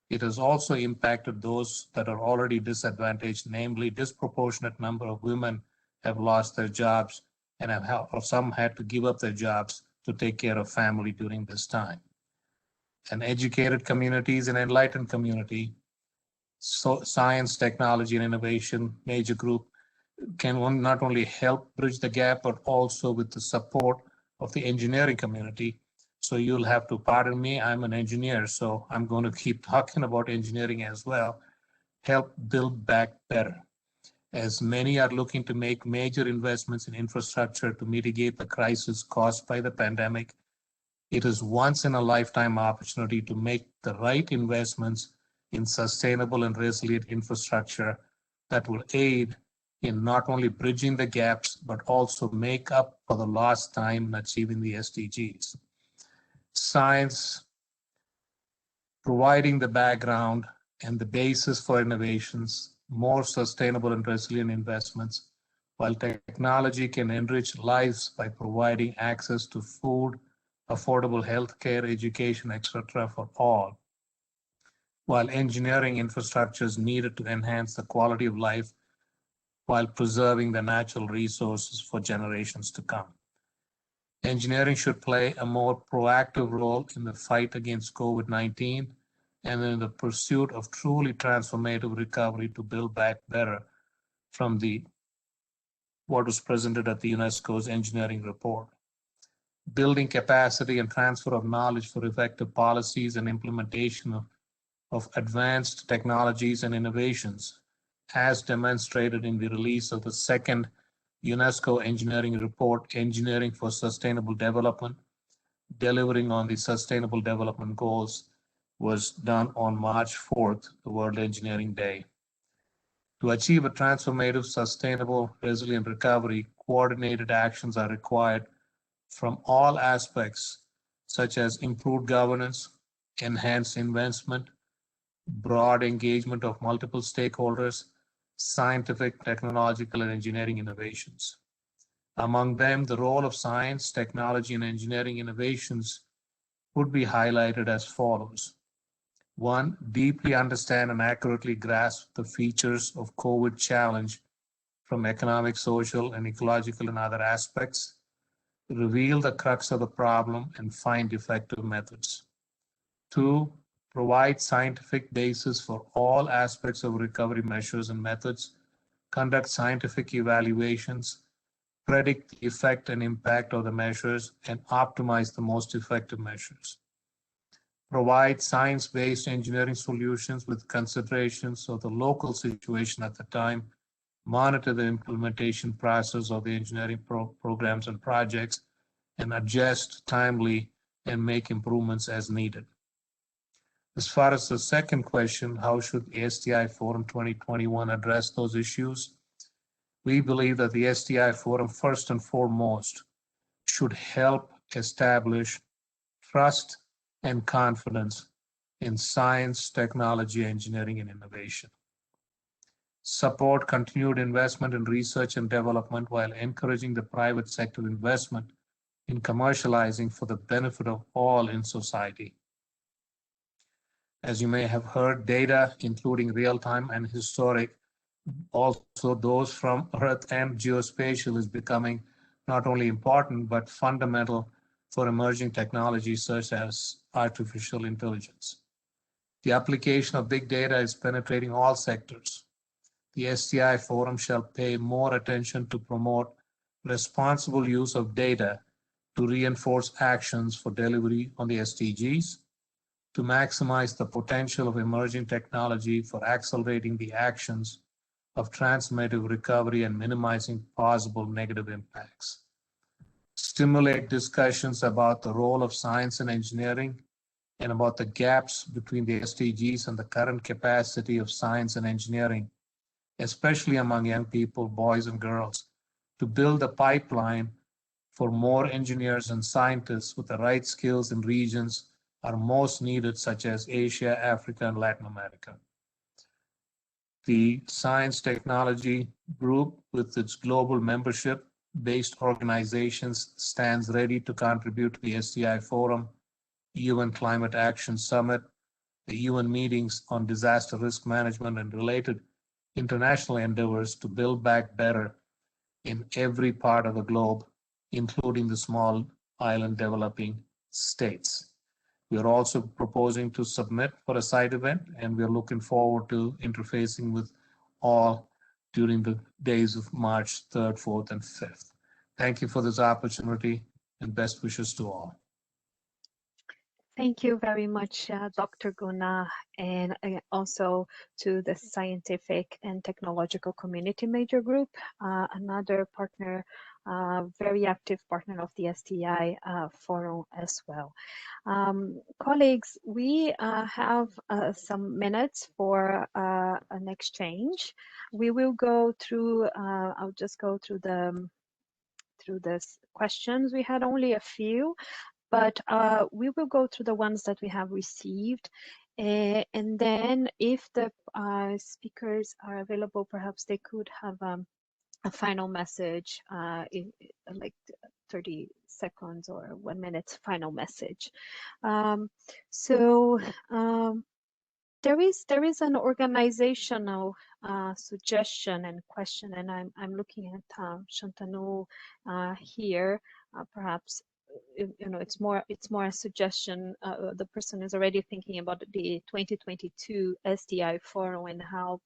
It has also impacted those that are already disadvantaged, namely disproportionate number of women have lost their jobs and some had to give up their jobs to take care of family during this time. An educated communities and enlightened community, so science, technology, and innovation major group can not only help bridge the gap, but also with the support of the engineering community. So you'll have to pardon me, I'm an engineer, so I'm going to keep talking about engineering as well. Help build back better. As many are looking to make major investments in infrastructure to mitigate the crisis caused by the pandemic, it is once in a lifetime opportunity to make the right investments in sustainable and resilient infrastructure that will aid in not only bridging the gaps, but also make up for the lost time in achieving the SDGs. Science providing the background and the basis for innovations, more sustainable and resilient investments, while technology can enrich lives by providing access to food, affordable healthcare, education, etc. for all, while engineering infrastructure is needed to enhance the quality of life while preserving the natural resources for generations to come. Engineering should play a more proactive role in the fight against COVID-19 and in the pursuit of truly transformative recovery to build back better from what was presented at the UNESCO's engineering report. Building capacity and transfer of knowledge for effective policies and implementation of advanced technologies and innovations, as demonstrated in the release of the second UNESCO engineering report, Engineering for Sustainable Development, delivering on the Sustainable Development Goals, was done on March 4th, the World Engineering Day. To achieve a transformative, sustainable, resilient recovery, coordinated actions are required from all aspects, such as improved governance, enhanced investment, broad engagement of multiple stakeholders, scientific, technological, and engineering innovations. Among them, the role of science, technology, and engineering innovations would be highlighted as follows. 1, deeply understand and accurately grasp the features of COVID challenge from economic, social, and ecological and other aspects, reveal the crux of the problem, and find effective methods. 2, provide scientific basis for all aspects of recovery measures and methods, conduct scientific evaluations, predict the effect and impact of the measures, and optimize the most effective measures. Provide science-based engineering solutions with considerations of the local situation at the time, monitor the implementation process of the engineering programs and projects, and adjust timely and make improvements as needed. As far as the second question, how should the STI Forum 2021 address those issues? We believe that the STI Forum, first and foremost, should help establish trust and confidence in science, technology, engineering, and innovation. Support continued investment in research and development while encouraging the private sector investment in commercializing for the benefit of all in society. As you may have heard, data, including real-time and historic, also those from Earth and geospatial, is becoming not only important, but fundamental for emerging technologies such as artificial intelligence. The application of big data is penetrating all sectors. The STI Forum shall pay more attention to promote responsible use of data to reinforce actions for delivery on the SDGs, to maximize the potential of emerging technology for accelerating the actions of transformative recovery and minimizing possible negative impacts. Stimulate discussions about the role of science and engineering and about the gaps between the SDGs and the current capacity of science and engineering, especially among young people, boys and girls, to build a pipeline for more engineers and scientists with the right skills in regions are most needed, such as Asia, Africa, and Latin America. The Science Technology Group, with its global membership-based organizations, stands ready to contribute to the STI Forum, UN Climate Action Summit, the UN meetings on disaster risk management and related international endeavors to build back better in every part of the globe, including the small island developing states. We are also proposing to submit for a side event, and we're looking forward to interfacing with all during the days of March 3rd, 4th, and 5th. Thank you for this opportunity, and best wishes to all. Thank you very much, Dr. Guna, and also to the Scientific and Technological Community Major Group, another partner, very active partner of the STI Forum as well. Colleagues, we have some minutes for an exchange. We will go through, I'll just go through the questions. We had only a few, but we will go through the ones that we have received. And then if the speakers are available, perhaps they could have a final message, in like 30 seconds or 1 minute final message. There is an organizational suggestion and question, and I'm looking at Shantanu here. Perhaps it's more a suggestion. The person is already thinking about the 2022 STI Forum and how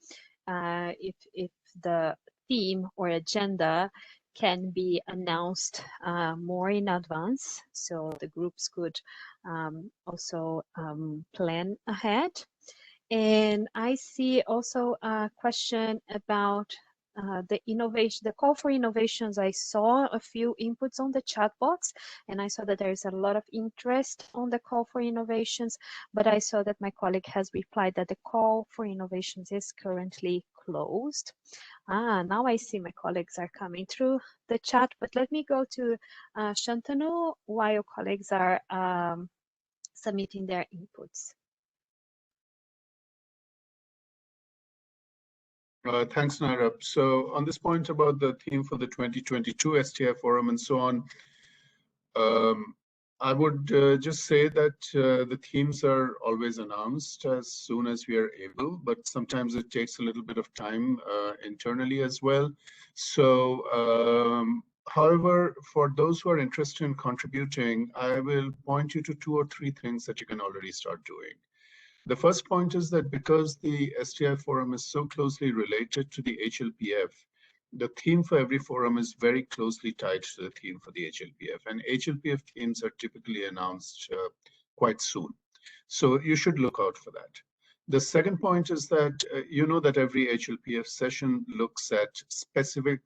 if the theme or agenda can be announced more in advance, so the groups could also plan ahead. And I see also a question about the call for innovations, I saw a few inputs on the chat box, and I saw that there is a lot of interest on the call for innovations, but I saw that my colleague has replied that the call for innovations is currently closed. Now I see my colleagues are coming through the chat, but let me go to Shantanu while your colleagues are submitting their inputs. Thanks, Naira. So on this point about the theme for the 2022 STI Forum and so on, I would just say that the themes are always announced as soon as we are able, but sometimes it takes a little bit of time internally as well. So, however, for those who are interested in contributing, I will point you to 2 or 3 things that you can already start doing. The first point is that because the STI Forum is so closely related to the HLPF, the theme for every forum is very closely tied to the theme for the HLPF, and HLPF themes are typically announced quite soon. So you should look out for that. The second point is that you know that every HLPF session looks at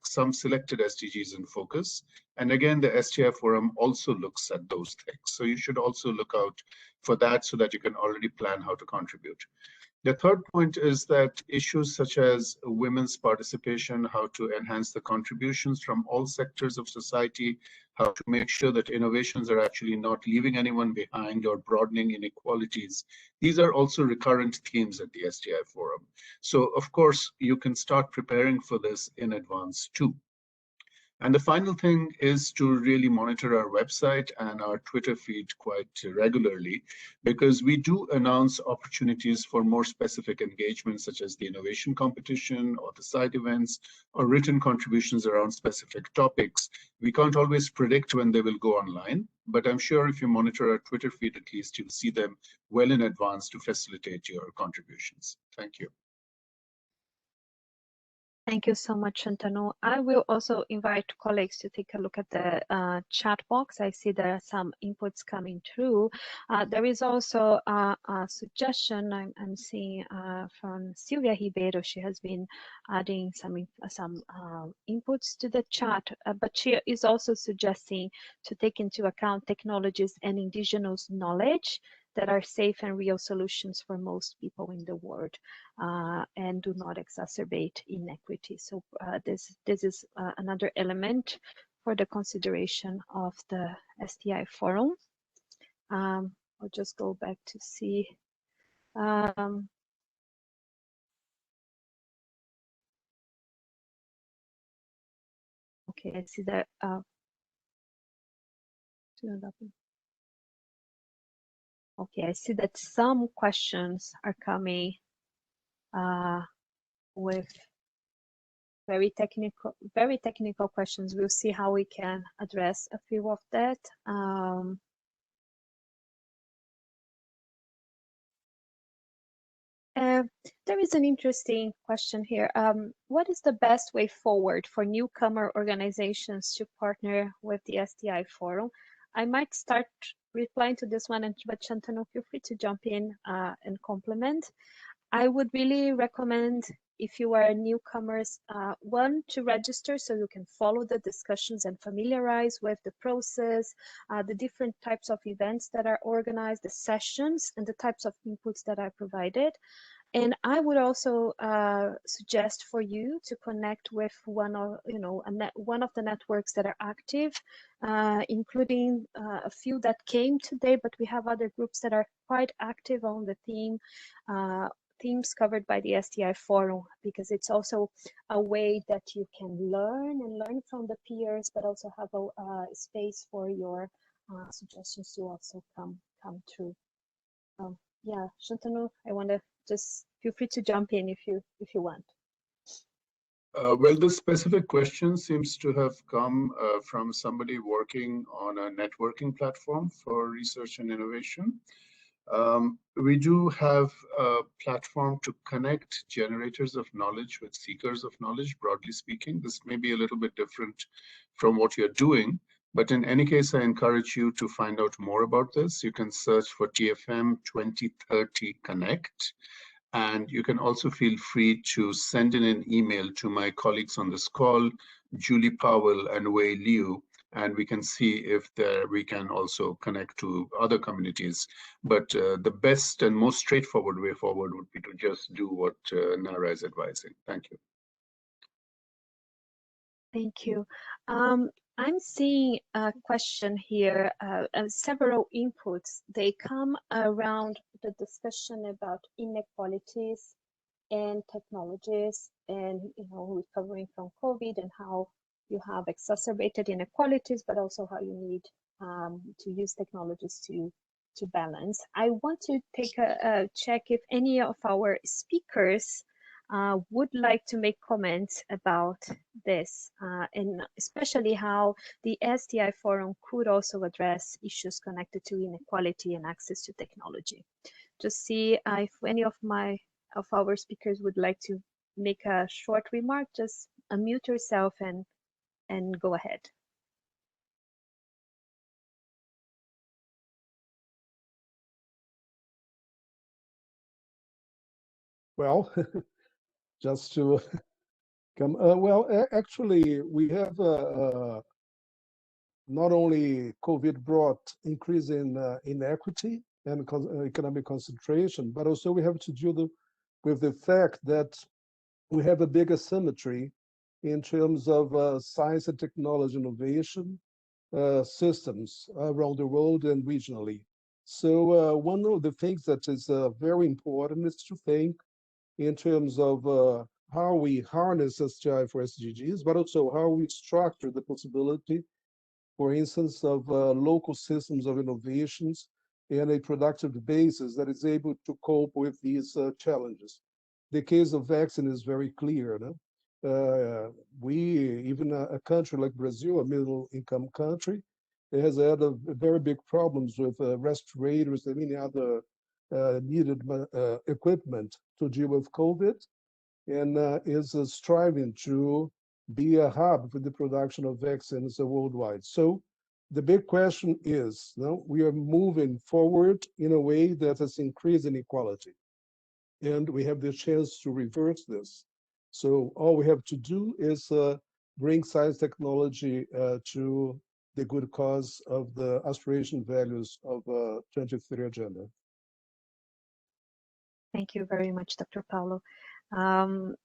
some selected SDGs in focus. And again, the STI Forum also looks at those things. So you should also look out for that so that you can already plan how to contribute. The third point is that issues such as women's participation, how to enhance the contributions from all sectors of society, how to make sure that innovations are actually not leaving anyone behind or broadening inequalities. These are also recurrent themes at the STI Forum. So of course, you can start preparing for this in advance too. And the final thing is to really monitor our website and our Twitter feed quite regularly, because we do announce opportunities for more specific engagements, such as the innovation competition or the side events or written contributions around specific topics. We can't always predict when they will go online, but I'm sure if you monitor our Twitter feed, at least you'll see them well in advance to facilitate your contributions. Thank you. Thank you so much, Shantanu. I will also invite colleagues to take a look at the chat box. I see there are some inputs coming through. There is also a suggestion I'm seeing from Silvia Ribeiro. She has been adding some inputs to the chat, but she is also suggesting to take into account technologies and indigenous knowledge that are safe and real solutions for most people in the world and do not exacerbate inequity. So this is another element for the consideration of the STI Forum. I'll just go back to see. Okay, I see that. Okay, I see that some questions are coming with very technical questions. We'll see how we can address a few of that. There is an interesting question here. What is the best way forward for newcomer organizations to partner with the STI Forum? I might start replying to this one, but Shantanu, feel free to jump in and complement. I would really recommend, if you are newcomers, one, to register so you can follow the discussions and familiarize with the process, the different types of events that are organized, the sessions, and the types of inputs that are provided. And I would also suggest for you to connect with one of the networks that are active, including a few that came today, but we have other groups that are quite active on the themes covered by the STI Forum, because it's also a way that you can learn from the peers, but also have a space for your suggestions to also come through. Yeah, Shantanu, I want to just feel free to jump in if you want. Well, this specific question seems to have come from somebody working on a networking platform for research and innovation. We do have a platform to connect generators of knowledge with seekers of knowledge, broadly speaking. This may be a little bit different from what you're doing, but in any case, I encourage you to find out more about this. You can search for TFM 2030 Connect, And you can also feel free to send in an email to my colleagues on this call, Julie Powell and Wei Liu, and we can see if we can also connect to other communities. But the best and most straightforward way forward would be to just do what Naira is advising. Thank you. Thank you. I'm seeing a question here, several inputs. They come around the discussion about inequalities and technologies and, recovering from COVID and how you have exacerbated inequalities, but also how you need to use technologies to balance. I want to take a check if any of our speakers would like to make comments about this, and especially how the STI Forum could also address issues connected to inequality and access to technology. Just see if any of our speakers would like to make a short remark. Just unmute yourself and go ahead. Well, just to come, actually, we have not only COVID brought increase in inequity and economic concentration, but also we have to deal with the fact that we have a big asymmetry in terms of science and technology innovation systems around the world and regionally. So one of the things that is very important is to think in terms of how we harness STI for SDGs, but also how we structure the possibility, for instance, of local systems of innovations and a productive basis that is able to cope with these challenges. The case of vaccine is very clear. No? Even a country like Brazil, a middle-income country, has had very big problems with respirators and many other needed equipment to deal with COVID, and is striving to be a hub for the production of vaccines worldwide. So the big question is, we are moving forward in a way that has increased inequality, and we have the chance to reverse this. So all we have to do is bring science technology to the good cause of the aspiration values of 2030 agenda. Thank you very much, Dr. Paulo. I'll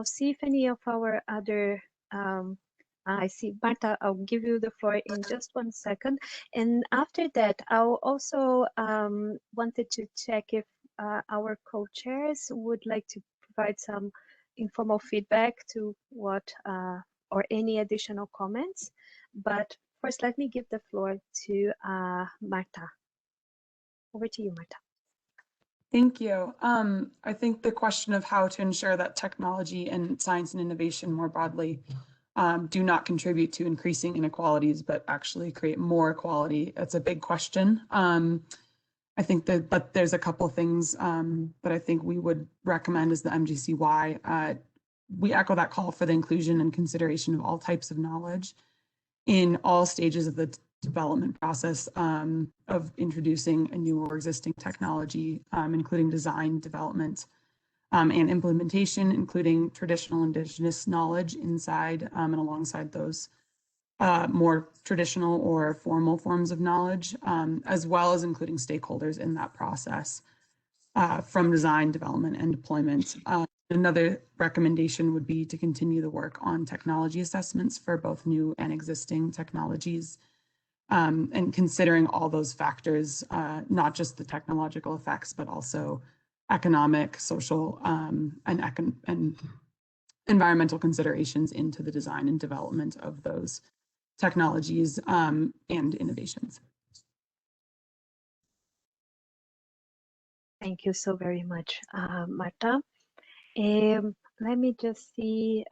see if any of our other, I see Marta, I'll give you the floor in just 1 second. And after that, I'll also wanted to check if our co-chairs would like to provide some informal feedback to what, or any additional comments. But first, let me give the floor to Marta. Over to you, Marta. Thank you. I think the question of how to ensure that technology and science and innovation more broadly do not contribute to increasing inequalities, but actually create more equality, that's a big question. I think but there's a couple of things that I think we would recommend as the MGCY. We echo that call for the inclusion and consideration of all types of knowledge in all stages of the development process of introducing a new or existing technology, including design, development, and implementation, including traditional indigenous knowledge inside and alongside those more traditional or formal forms of knowledge, as well as including stakeholders in that process from design, development, and deployment. Another recommendation would be to continue the work on technology assessments for both new and existing technologies, and considering all those factors, not just the technological effects, but also economic, social, and environmental considerations into the design and development of those technologies and innovations. Thank you so very much, Marta. Let me just see,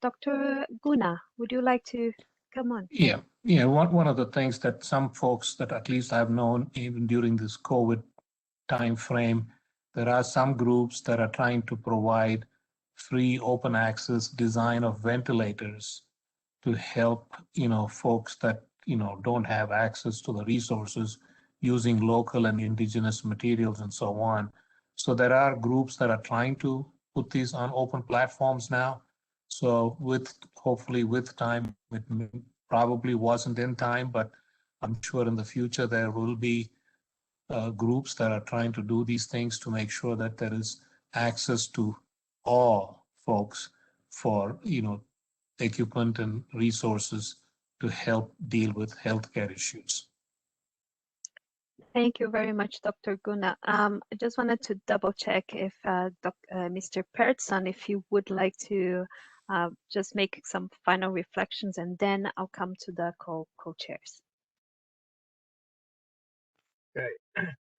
Dr. Guna, would you like to come on? Yeah. One of the things that some folks that at least I've known even during this COVID time frame, there are some groups that are trying to provide free open access design of ventilators to help, folks that, don't have access to the resources using local and indigenous materials and so on. So there are groups that are trying to put these on open platforms now. So hopefully with time, it probably wasn't in time, but I'm sure in the future there will be groups that are trying to do these things to make sure that there is access to all folks for, equipment and resources to help deal with healthcare issues. Thank you very much, Dr. Guna. I just wanted to double check if Mr. Perezon, if you would like to just make some final reflections, and then I'll come to the co-chairs. Great.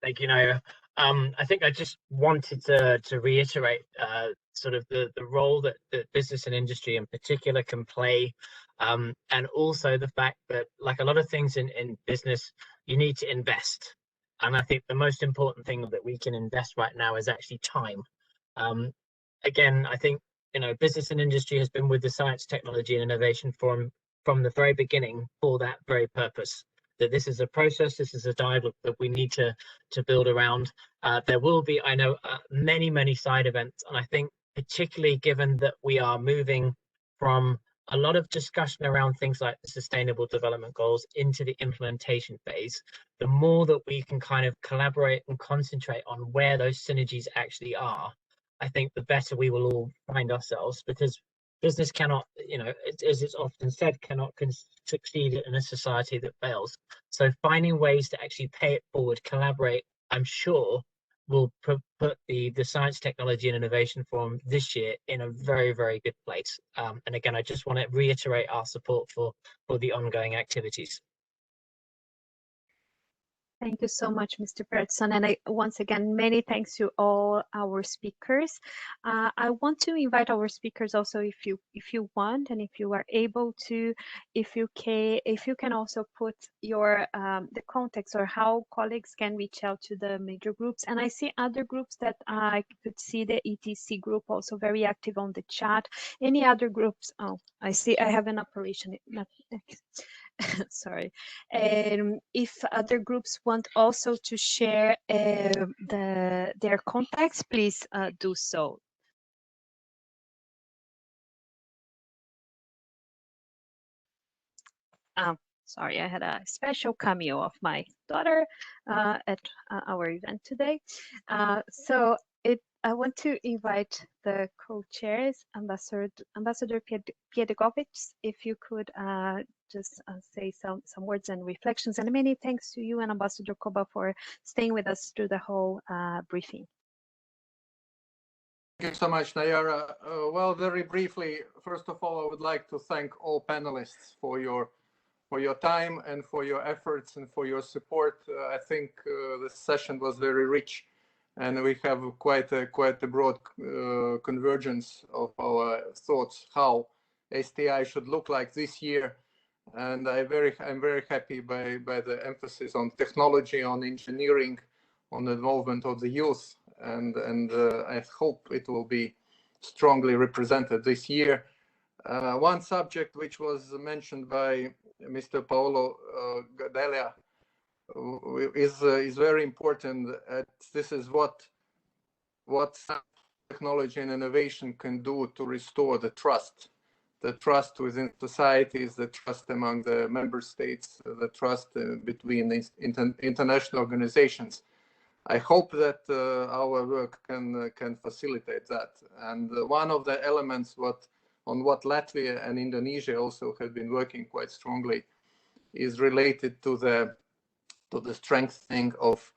Thank you, Naira. I think I just wanted to reiterate sort of the role that business and industry in particular can play, and also the fact that, like a lot of things in business, you need to invest. And I think the most important thing that we can invest right now is actually time. Again, I think, business and industry has been with the Science, Technology and Innovation Forum from the very beginning for that very purpose. That this is a process, this is a dialogue that we need to build around. There will be, I know, many side events, and I think particularly given that we are moving from a lot of discussion around things like the Sustainable Development Goals into the implementation phase, the more that we can kind of collaborate and concentrate on where those synergies actually are, I think the better we will all find ourselves, because business cannot, as it's often said, cannot succeed in a society that fails. So finding ways to actually pay it forward, collaborate, I'm sure will put the Science, Technology and Innovation Forum this year in a very good place. And again, I just want to reiterate our support for the ongoing activities. Thank you so much, Mr. Perezon. And once again, many thanks to all our speakers. I want to invite our speakers also, if you want, and if you are able to, if you can also put your the context or how colleagues can reach out to the major groups. And I see other groups that I could see the ETC group also very active on the chat. Any other groups? Oh, I see I have an operation. Sorry. If other groups want also to share their contacts, please do so. Sorry, I had a special cameo of my daughter at our event today. I want to invite the co-chairs, Ambassador Pildegovičs, if you could just say some words and reflections. And many thanks to you and Ambassador Koba for staying with us through the whole briefing. Thank you so much, Nayara. Well, very briefly, first of all, I would like to thank all panelists for your time and for your efforts and for your support. I think the session was very rich, and we have quite a broad convergence of our thoughts how STI should look like this year. And I'm very happy by the emphasis on technology, on engineering, on the involvement of the youth, and I hope it will be strongly represented this year. One subject which was mentioned by Mr. Paolo Gadelia is very important. This is what technology and innovation can do to restore the trust within societies, the trust among the member states, the trust between these international organizations. I hope that our work can facilitate that. And one of the elements on what Latvia and Indonesia also have been working quite strongly is related to the strengthening of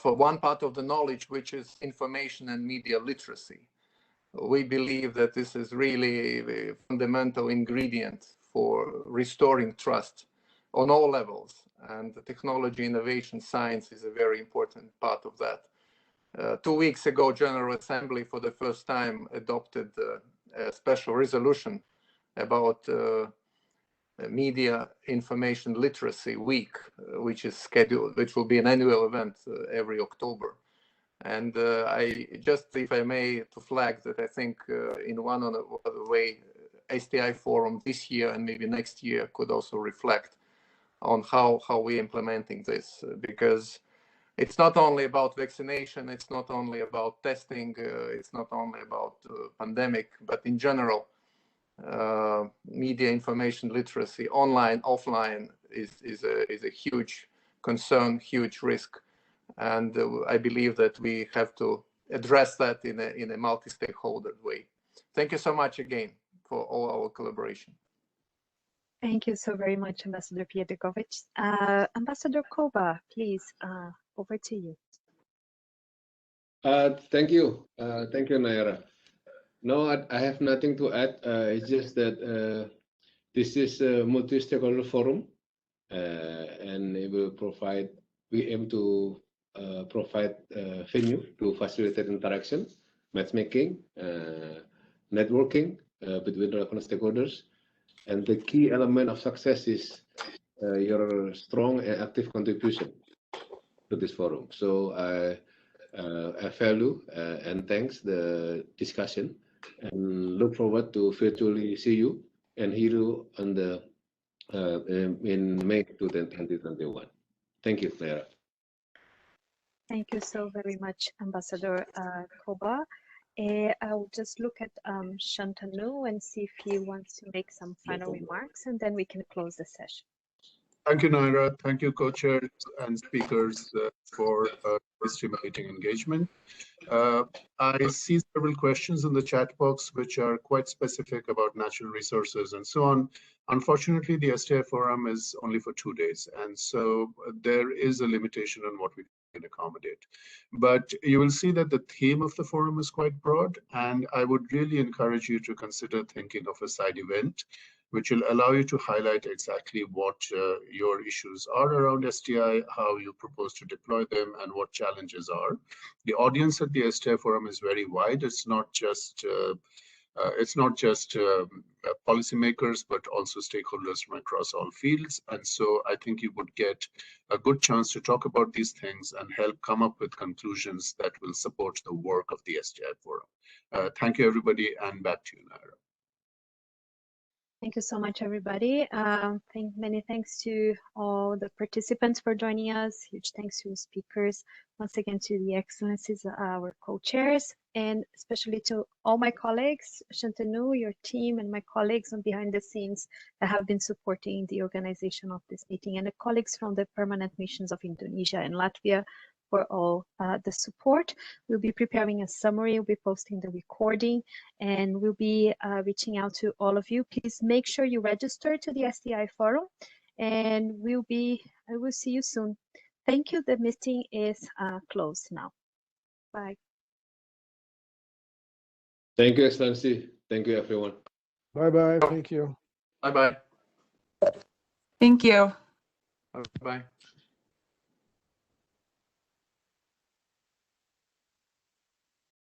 one part of the knowledge, which is information and media literacy. We believe that this is really a fundamental ingredient for restoring trust on all levels, and the technology, innovation, science is a very important part of that. 2 weeks ago, General Assembly for the first time adopted a special resolution about Media Information Literacy Week, which is scheduled, which will be an annual event every October. And I just, if I may, to flag that I think in one other way, STI Forum this year and maybe next year could also reflect on how we're implementing this, because it's not only about vaccination, it's not only about testing, it's not only about pandemic, but in general, media information literacy, online, offline, is a huge concern, huge risk, and I believe that we have to address that in a multi-stakeholder way. Thank you so much again for all our collaboration. Thank you so very much, Ambassador Pildegovičs. Ambassador Koba, please, over to you. Thank you. Thank you, Naira. No, I have nothing to add. It's just that this is a multi-stakeholder forum, and it will provide, we aim to provide venue to facilitate interaction, matchmaking, networking between relevant stakeholders. And the key element of success is your strong and active contribution to this forum. So I value and thanks the discussion, and look forward to virtually see you and hear you on the in May 2021. Thank you, Naira. Thank you so very much, Ambassador Koba. I'll just look at Shantanu and see if he wants to make some final remarks, and then we can close the session. Thank you, Naira. Thank you, co-chairs and speakers for stimulating engagement. I see several questions in the chat box which are quite specific about natural resources and so on. Unfortunately, the STI Forum is only for 2 days, and so there is a limitation on what we can accommodate. But you will see that the theme of the forum is quite broad, and I would really encourage you to consider thinking of a side event which will allow you to highlight exactly what your issues are around STI, how you propose to deploy them, and what challenges are. The audience at the STI Forum is very wide. It's not just policymakers, but also stakeholders from across all fields. And so I think you would get a good chance to talk about these things and help come up with conclusions that will support the work of the STI Forum. Thank you, everybody, and back to you, Naira. Thank you so much, everybody. Many thanks to all the participants for joining us. Huge thanks to the speakers. Once again, to the excellencies, our co-chairs, and especially to all my colleagues, Shantanu, your team, and my colleagues on behind the scenes that have been supporting the organization of this meeting, and the colleagues from the permanent missions of Indonesia and Latvia for all the support. We'll be preparing a summary, we'll be posting the recording, and we'll be reaching out to all of you. Please make sure you register to the STI Forum, and I will see you soon. Thank you. The meeting is closed now. Bye. Thank you, Excellency. Thank you, everyone. Bye-bye. Thank you. Bye-bye. Thank you. Bye-bye.